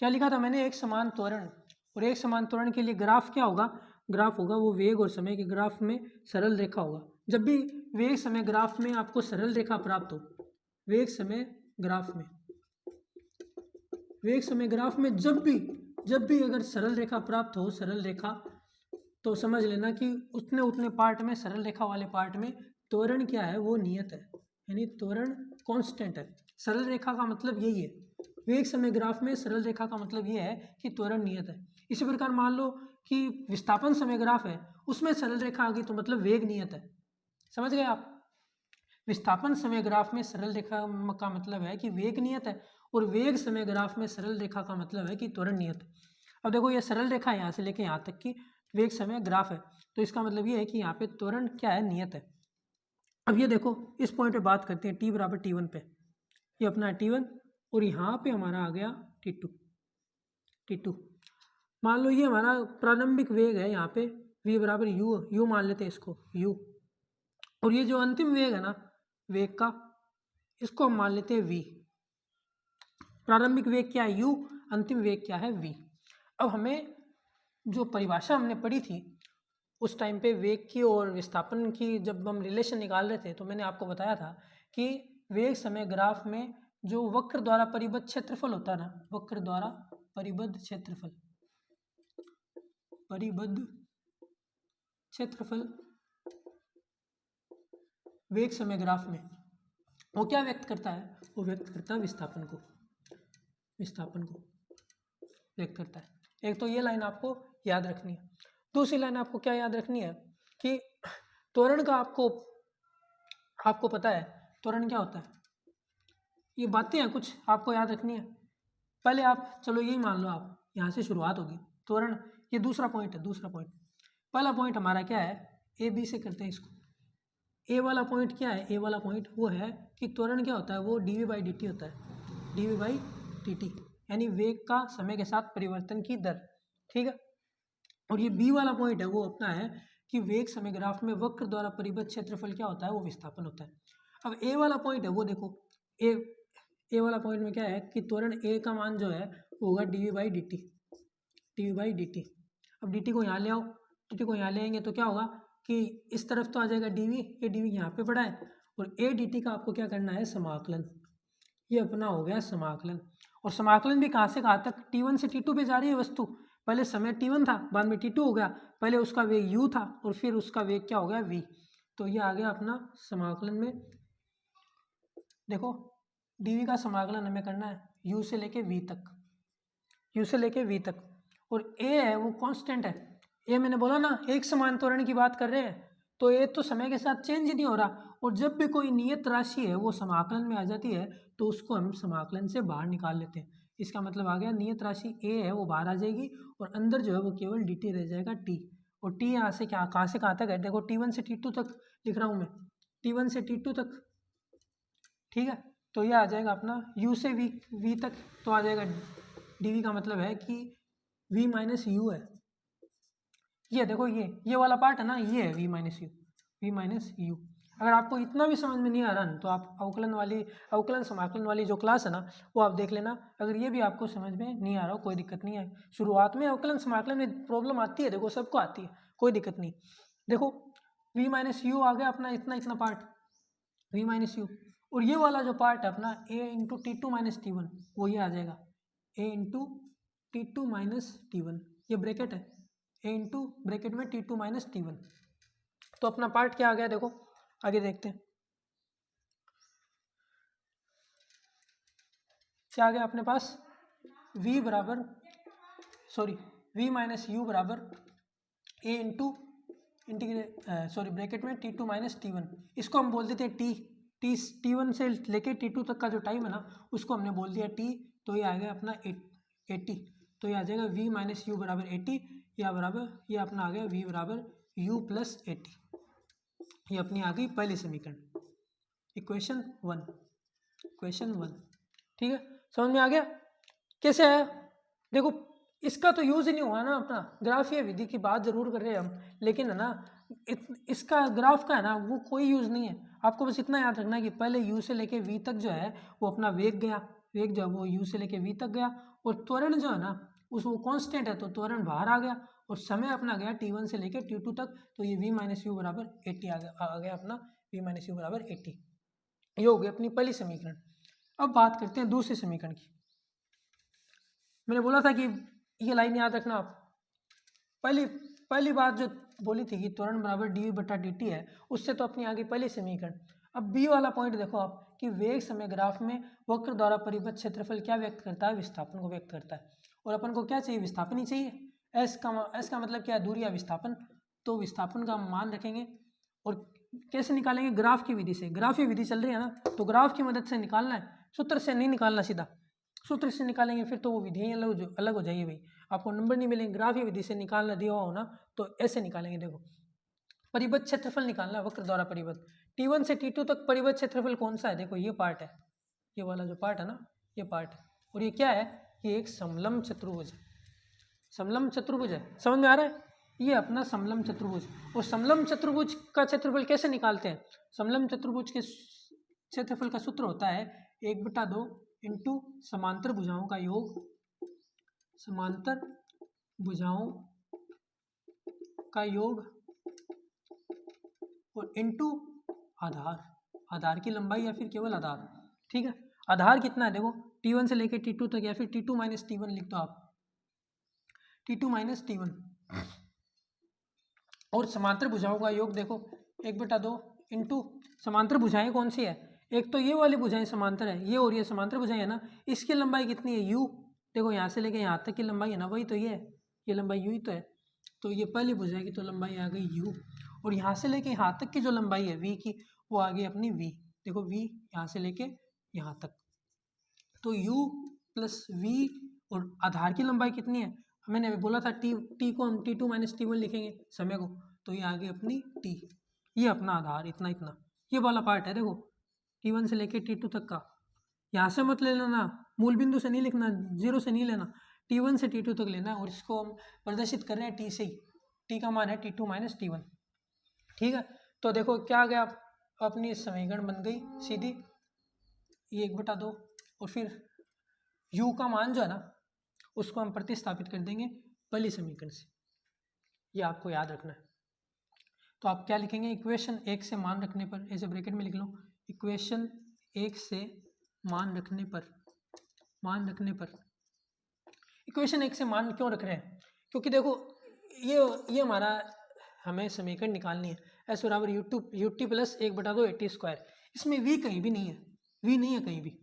क्या लिखा था मैंने? एक समान त्वरण, और एक समान त्वरण के लिए ग्राफ क्या होगा? ग्राफ होगा वो वेग और समय के ग्राफ में सरल रेखा होगा। जब भी वेग समय ग्राफ में आपको सरल रेखा प्राप्त हो, वेग समय ग्राफ में जब भी अगर सरल रेखा प्राप्त हो, सरल रेखा, तो समझ लेना कि उतने पार्ट में, सरल रेखा वाले पार्ट में त्वरण क्या है? वो नियत है, यानी त्वरण कांस्टेंट है। सरल रेखा का मतलब यही है। वेग समय ग्राफ में सरल रेखा का मतलब ये है कि त्वरण नियत है। इसी प्रकार मान लो कि विस्थापन समय ग्राफ है, उसमें सरल रेखा आ गई तो मतलब वेग नियत है। समझ गए आप? विस्थापन समय ग्राफ में सरल रेखा का मतलब है कि वेग नियत है, और वेग समय ग्राफ में सरल रेखा का मतलब है कि त्वरण नियत है। अब देखो ये सरल रेखा यहाँ से लेके यहाँ तक की, वेग समय ग्राफ है, तो इसका मतलब ये है कि यहाँ पे त्वरण क्या है, नियत है। अब ये देखो इस पॉइंट पे बात करते हैं t बराबर t1 पे, ये अपना t1 और यहाँ पे हमारा आ गया t2। मान लो ये हमारा प्रारंभिक वेग है, यहाँ पे v बराबर u मान लेते हैं इसको u, और ये जो अंतिम वेग है ना वेग का, इसको हम मान लेते हैं v। प्रारंभिक वेग क्या है u, अंतिम वेग क्या है v। अब हमें जो परिभाषा हमने पढ़ी थी उस टाइम पे वेग की और विस्थापन की जब हम रिलेशन निकाल रहे थे, तो मैंने आपको बताया था कि वेग समय ग्राफ में जो वक्र द्वारा परिबद्ध क्षेत्रफल होता है ना, वक्र द्वारा परिबद्ध क्षेत्रफल वेग समय ग्राफ में वो क्या व्यक्त करता है, वो व्यक्त करता है विस्थापन को व्यक्त करता है। एक तो ये लाइन आपको याद रखनी है। दूसरी लाइन आपको क्या याद रखनी है कि त्वरण का आपको पता है त्वरण क्या होता है, ये बातें हैं कुछ आपको याद रखनी है। पहले आप चलो यही मान लो, आप यहाँ से शुरुआत होगी त्वरण, ये दूसरा पॉइंट है। पहला पॉइंट हमारा क्या है, ए बी से करते हैं इसको। ए वाला पॉइंट क्या है, ए वाला पॉइंट वो है कि त्वरण क्या होता है, वो dv/dt होता है, dv/dt यानी वेग का समय के साथ परिवर्तन की दर, ठीक है। और ये बी वाला पॉइंट है वो अपना है कि वेग समय ग्राफ में वक्र द्वारा परिबद्ध क्षेत्रफल क्या होता है, वो विस्थापन होता है। अब ए वाला पॉइंट है वो देखो, ए वाला पॉइंट में क्या है कि त्वरण ए का मान जो है वो होगा dv/dt। अब dt को यहाँ ले आओ, dt को यहाँ ले आएंगे तो क्या होगा कि इस तरफ तो आ जाएगा dv, ये dv यहाँ पे पड़ा है, और a dt का आपको क्या करना है, समाकलन। ये अपना हो गया समाकलन। और समाकलन भी कहाँ से कहाँ तक, t1 से t2 पे जा रही है वस्तु। पहले समय t1 था, बाद में t2 हो गया, पहले उसका वेग u था और फिर उसका वेग क्या हो गया v। तो ये आ गया अपना समाकलन में, देखो dv का समाकलन हमें करना है u से लेके v तक, और a है वो कांस्टेंट है। ये मैंने बोला ना एक समान त्वरण की बात कर रहे हैं, तो ये तो समय के साथ चेंज नहीं हो रहा, और जब भी कोई नियत राशि है वो समाकलन में आ जाती है तो उसको हम समाकलन से बाहर निकाल लेते हैं। इसका मतलब आ गया नियत राशि a है वो बाहर आ जाएगी और अंदर जो है वो केवल dt रह जाएगा t। और t यहाँ से क्या कहाँ से कहाँ तक है, देखो t1 से t2 तक लिख रहा हूँ मैं, t1 से t2 तक, ठीक है। तो ये आ जाएगा अपना u से v तक, तो आ जाएगा dv का मतलब है कि v माइनस यू है। ये देखो ये वाला पार्ट है ना, ये है v माइनस यू। अगर आपको इतना भी समझ में नहीं आ रहा ना, तो आप अवकलन समाकलन वाली जो क्लास है ना वो आप देख लेना। अगर ये भी आपको समझ में नहीं आ रहा हो कोई दिक्कत नहीं है, शुरुआत में अवकलन समाकलन में प्रॉब्लम आती है, देखो सबको आती है, कोई दिक्कत नहीं। देखो v माइनस यू आ गया अपना इतना पार्ट v माइनस यू, और ये वाला जो पार्ट है अपना a into t2 minus t1, वो ये आ जाएगा a into t2 minus t1, ये ब्रैकेट है a इंटू ब्रैकेट में t2 माइनस t1। तो अपना पार्ट क्या आ गया, देखो आगे देखते हैं क्या आ गया अपने पास, v माइनस यू बराबर a इंटू ब्रैकेट में t2 माइनस t1, इसको हम बोल देते हैं t1 से लेके t2 तक का जो टाइम है ना उसको हमने बोल दिया t, तो ये आ गया अपना 80। तो ये आ जाएगा v माइनस यू बराबर 80, या बराबर ये अपना आ गया v बराबर u प्लस 80। ये अपनी आ गई पहली समीकरण, इक्वेशन 1, ठीक है। समझ में आ गया कैसे आया, देखो इसका तो यूज़ ही नहीं हुआ ना, अपना ग्राफीय विधि की बात जरूर कर रहे हैं हम, लेकिन है ना इसका ग्राफ का है ना वो कोई यूज़ नहीं है। आपको बस इतना याद रखना है कि पहले u से लेके v तक जो है वो अपना वेग जो है वो u से लेके v तक गया, और त्वरण जो है ना वो कांस्टेंट है तो त्वरण बाहर आ गया, और समय अपना गया t1 से लेके t2 तक, तो ये v माइनस यू बराबर 80 आ गया अपना v माइनस यू बराबर 80। ये हो गई अपनी पहली समीकरण। अब बात करते हैं दूसरी समीकरण की। मैंने बोला था कि ये लाइन याद रखना आप, पहली बात जो बोली थी कि त्वरण बराबर dv/dt है, उससे तो अपनी आगे पहली समीकरण। अब बी वाला पॉइंट देखो आप कि वेग समय ग्राफ में वक्र द्वारा परिबद्ध क्षेत्रफल क्या व्यक्त करता है, विस्थापन को व्यक्त करता है, और अपन को क्या चाहिए, विस्थापन ही चाहिए। एस का मतलब क्या है, दूरी या विस्थापन। तो विस्थापन का मान रखेंगे, और कैसे निकालेंगे, ग्राफ की विधि से। ग्राफीय विधि चल रही है ना, तो ग्राफ की मदद से निकालना है, सूत्र से नहीं निकालना सीधा। सूत्र से निकालेंगे फिर तो वो विधि अलग हो जाएगी भाई, आपको नंबर नहीं मिलेंगे। ग्राफी विधि से निकालना दिया हो ना तो ऐसे निकालेंगे। देखो परिबद्ध क्षेत्रफल निकालना, वक्र द्वारा परिबद्ध। T1 से T2 तक परिबद्ध क्षेत्रफल कौन सा है? देखो ये पार्ट है, ये वाला जो पार्ट है ना, ये पार्ट है। और ये क्या है? ये एक समलंब चतुर्भुज है। समलंब चतुर्भुज है, समझ में आ रहा है? ये अपना समलंब चतुर्भुज। और समलंब चतुर्भुज का क्षेत्रफल कैसे निकालते हैं? समलंब चतुर्भुज के क्षेत्रफल का सूत्र होता है 1/2 इंटू समांतर भुजाओं का योग, समांतर भुजाओं का योग, और इंटू आधार, आधार की लंबाई या फिर केवल आधार। ठीक है, आधार कितना है? देखो T1 से लेकर T2 तक, या फिर T2 माइनस T1 लिख दो आप, T2 माइनस T1। और समांतर भुजाओं का योग देखो 1/2 इंटू समांतर भुजाएं कौन सी है? एक तो ये वाली भुजाएं समांतर है, ये और ये समांतर भुजाएं है ना, इसकी लंबाई कितनी है? u। देखो यहाँ से लेके यहाँ तक की लंबाई है ना, वही तो ये है, ये लंबाई u ही तो है। तो ये पहली भुजा की तो लंबाई आ गई u, और यहाँ से लेके यहाँ तक की जो लंबाई है v की, वो आ गई अपनी v। देखो v यहाँ से लेके यहाँ तक, तो u प्लस v। और आधार की लंबाई कितनी है? मैंने अभी बोला था t को हम T2 माइनस T1 लिखेंगे समय को, तो ये आ गई अपनी t। ये अपना आधार इतना इतना, ये वाला पार्ट है। देखो T1 से लेके T2 तक का, यहाँ से मत ले लेना, मूल बिंदु से नहीं लिखना, 0 से नहीं लेना, T1 से T2 तक लेना है। और इसको हम प्रदर्शित कर रहे हैं t से ही, t का मान है T2 माइनस T1। ठीक है, तो देखो क्या आ गया, अपनी समीकरण बन गई सीधी, ये 1/2, और फिर u का मान जो है ना उसको हम प्रतिस्थापित कर देंगे पहली समीकरण से, ये आपको याद रखना है। तो आप क्या लिखेंगे? इक्वेशन 1 से मान रखने पर, ऐसे ब्रैकेट में लिख लो, इक्वेशन 1 से मान रखने पर, मान रखने पर। इक्वेशन 1 से मान क्यों रख रहे हैं? क्योंकि देखो ये हमारा हमें समीकरण निकालनी है, एस बराबर यू टी प्लस 1/2 80 स्क्वायर। इसमें v कहीं भी नहीं है, v नहीं है कहीं भी।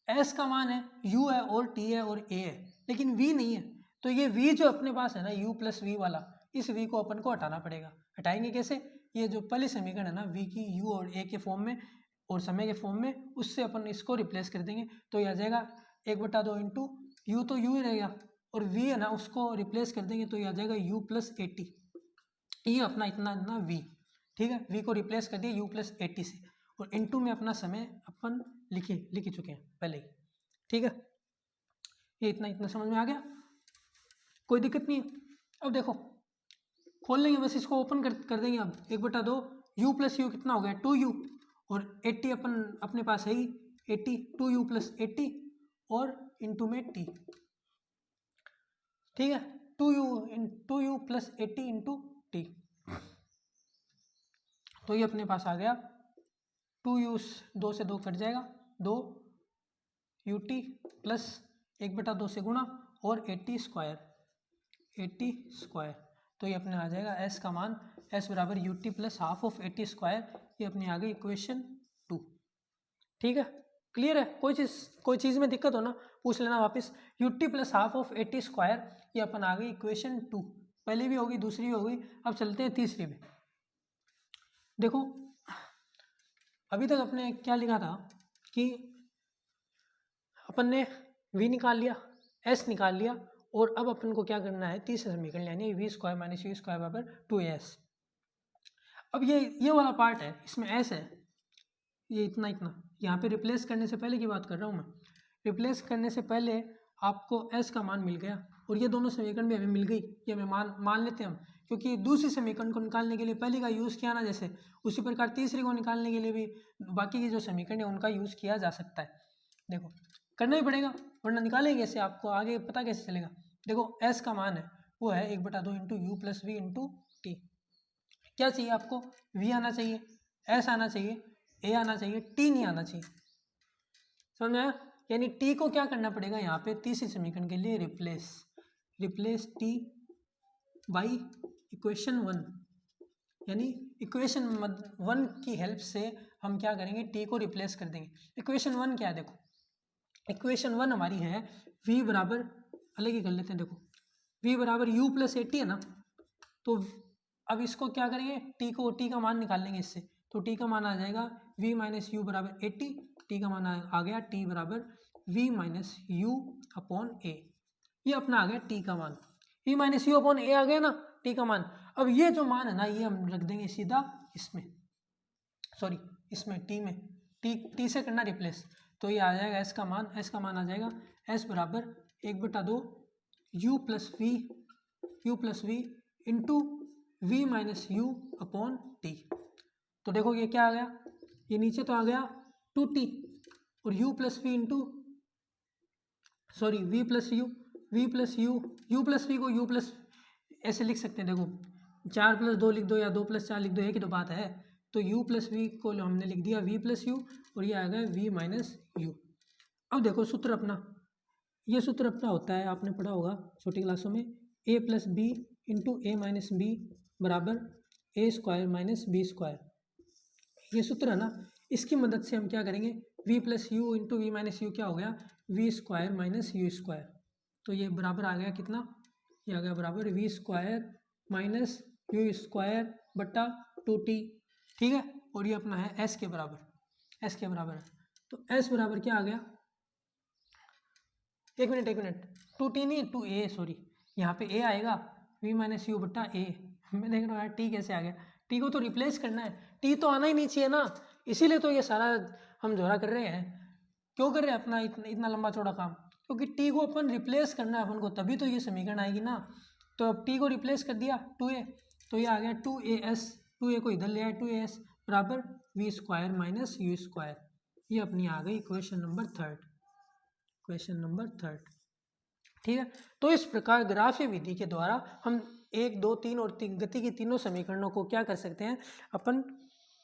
s का मान है, u है और t है और a है, लेकिन v नहीं है। तो ये v जो अपने पास है ना, u प्लस v वाला, इस v को अपन को हटाना पड़ेगा। हटाएंगे कैसे? ये जो पहली समीकरण है ना v की u और a के फॉर्म में और समय के फॉर्म में, उससे अपन इसको रिप्लेस कर देंगे। तो ये आ जाएगा 1/2 इंटू यू, तो u ही रहेगा, और v है ना उसको रिप्लेस कर देंगे, तो ये आ जाएगा u प्लस 80। ये अपना इतना इतना v। ठीक है, v को रिप्लेस कर दिया u प्लस 80 से, और इंटू में अपना समय अपन लिख चुके हैं पहले ही। ठीक है, ये इतना इतना समझ में आ गया, कोई दिक्कत नहीं है। अब देखो खोल लेंगे, बस इसको ओपन कर देंगे। अब 1/2 u प्लस यू कितना हो गया? 2u, और 80 अपन अपने पास है ही 80, 2u प्लस 80 और इंटू में t। ठीक है, 2u प्लस 80 इंटू टी, तो ये अपने पास आ गया 2u, 2 से 2 कट जाएगा, 2 ut प्लस 1/2 से गुणा और 80 स्क्वायर, 80 स्क्वायर। तो ये अपने आ जाएगा s का मान, s बराबर ut plus half of 80 square. ये अपनी आ गई इक्वेशन 2। ठीक है, क्लियर है? कोई चीज़ में दिक्कत हो ना पूछ लेना वापस। ut plus half of 80 square, ये अपन आ गई इक्वेशन 2। पहली भी होगी, दूसरी भी होगी, अब चलते हैं तीसरी में। देखो अभी तक अपने क्या लिखा था कि अपन ने v निकाल लिया, s निकाल लिया, और अब अपन को क्या करना है? तीसरा समीकरण, यानी v square minus u square बराबर 2as। अब ये वाला पार्ट है, इसमें s है, ये इतना इतना, यहाँ पे रिप्लेस करने से पहले की बात कर रहा हूँ मैं। रिप्लेस करने से पहले आपको s का मान मिल गया, और ये दोनों समीकरण भी हमें मिल गई, ये हमें मान लेते हैं हम, क्योंकि दूसरी समीकरण को निकालने के लिए पहली का यूज़ किया ना, जैसे उसी प्रकार तीसरी को निकालने के लिए भी बाकी की जो समीकरण है उनका यूज़ किया जा सकता है। देखो करना ही पड़ेगा, वरना निकालेंगे कैसे? आपको आगे पता कैसे चलेगा? देखो s का मान है वो है 1/2 into u plus v into t. क्या चाहिए आपको? v आना चाहिए, s आना चाहिए, a आना चाहिए, t नहीं आना चाहिए। समझ में आया? यानी t को क्या करना पड़ेगा यहाँ पे तीसरी समीकरण के लिए? रिप्लेस t बाई इक्वेशन 1, यानी इक्वेशन 1 की हेल्प से हम क्या करेंगे? t को रिप्लेस कर देंगे। इक्वेशन 1 क्या है? देखो इक्वेशन 1 हमारी है v बराबर, अलग ही कर लेते हैं, देखो v बराबर u प्लस 80 है ना, तो अब इसको क्या करेंगे? t का मान निकाल लेंगे इससे, तो t का मान आ जाएगा v माइनस यू बराबर 80, t का मान आ गया t बराबर v माइनस यू अपॉन ए। ये अपना आ गया t का मान, v माइनस यू अपॉन ए आ गया ना t का मान। अब ये जो मान है ना ये हम रख देंगे सीधा इसमें, सॉरी इसमें t में, t से करना रिप्लेस, तो ये आ जाएगा s का मान, s का मान आ जाएगा s बराबर 1/2 u plus v into v minus u upon t. तो देखो ये क्या आ गया, ये नीचे तो आ गया 2t और u plus v into, sorry v plus u u plus v को u प्लस ऐसे लिख सकते हैं, देखो 4+2 लिख दो या 2+4 लिख दो, एक ही तो बात है। तो u प्लस वी को हमने लिख दिया v प्लस यू और ये आ गया v माइनस यू। अब देखो सूत्र अपना, ये सूत्र अपना होता है, आपने पढ़ा होगा छोटी क्लासों में, a plus b into a minus b बराबर a square minus b square. ये सूत्र है ना, इसकी मदद से हम क्या करेंगे, v plus u into v minus u क्या हो गया, v square minus u square. तो ये बराबर आ गया कितना, ये आ गया बराबर v square minus u square बटा 2t, ठीक है। और ये अपना है s के बराबर, s के बराबर है। तो s बराबर क्या आ गया, एक मिनट 2t नहीं 2a, सॉरी यहाँ पे a आएगा v माइनस यू बटा a। मैं देख रहा हूँ यार t कैसे आ गया, t को तो रिप्लेस करना है, t तो आना ही नहीं चाहिए ना, इसीलिए तो ये सारा हम झोरा कर रहे हैं। क्यों कर रहे हैं अपना इतना लंबा चौड़ा काम, क्योंकि t को अपन रिप्लेस करना है अपन को, तभी तो ये समीकरण आएगी ना। तो अब t को रिप्लेस कर दिया 2a, तो ये आ गया 2as, 2a को इधर ले आए 2as बराबर v square minus u square. ये अपनी आ गई क्वेश्चन नंबर थर्ड, ठीक है। तो इस प्रकार ग्राफ्य विधि के द्वारा हम 1, 2, 3 और गति की तीनों समीकरणों को क्या कर सकते हैं, अपन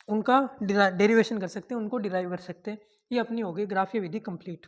उनका डेरिवेशन कर सकते हैं, उनको डिराइव कर सकते हैं। ये अपनी हो गई ग्राफ्य विधि कंप्लीट।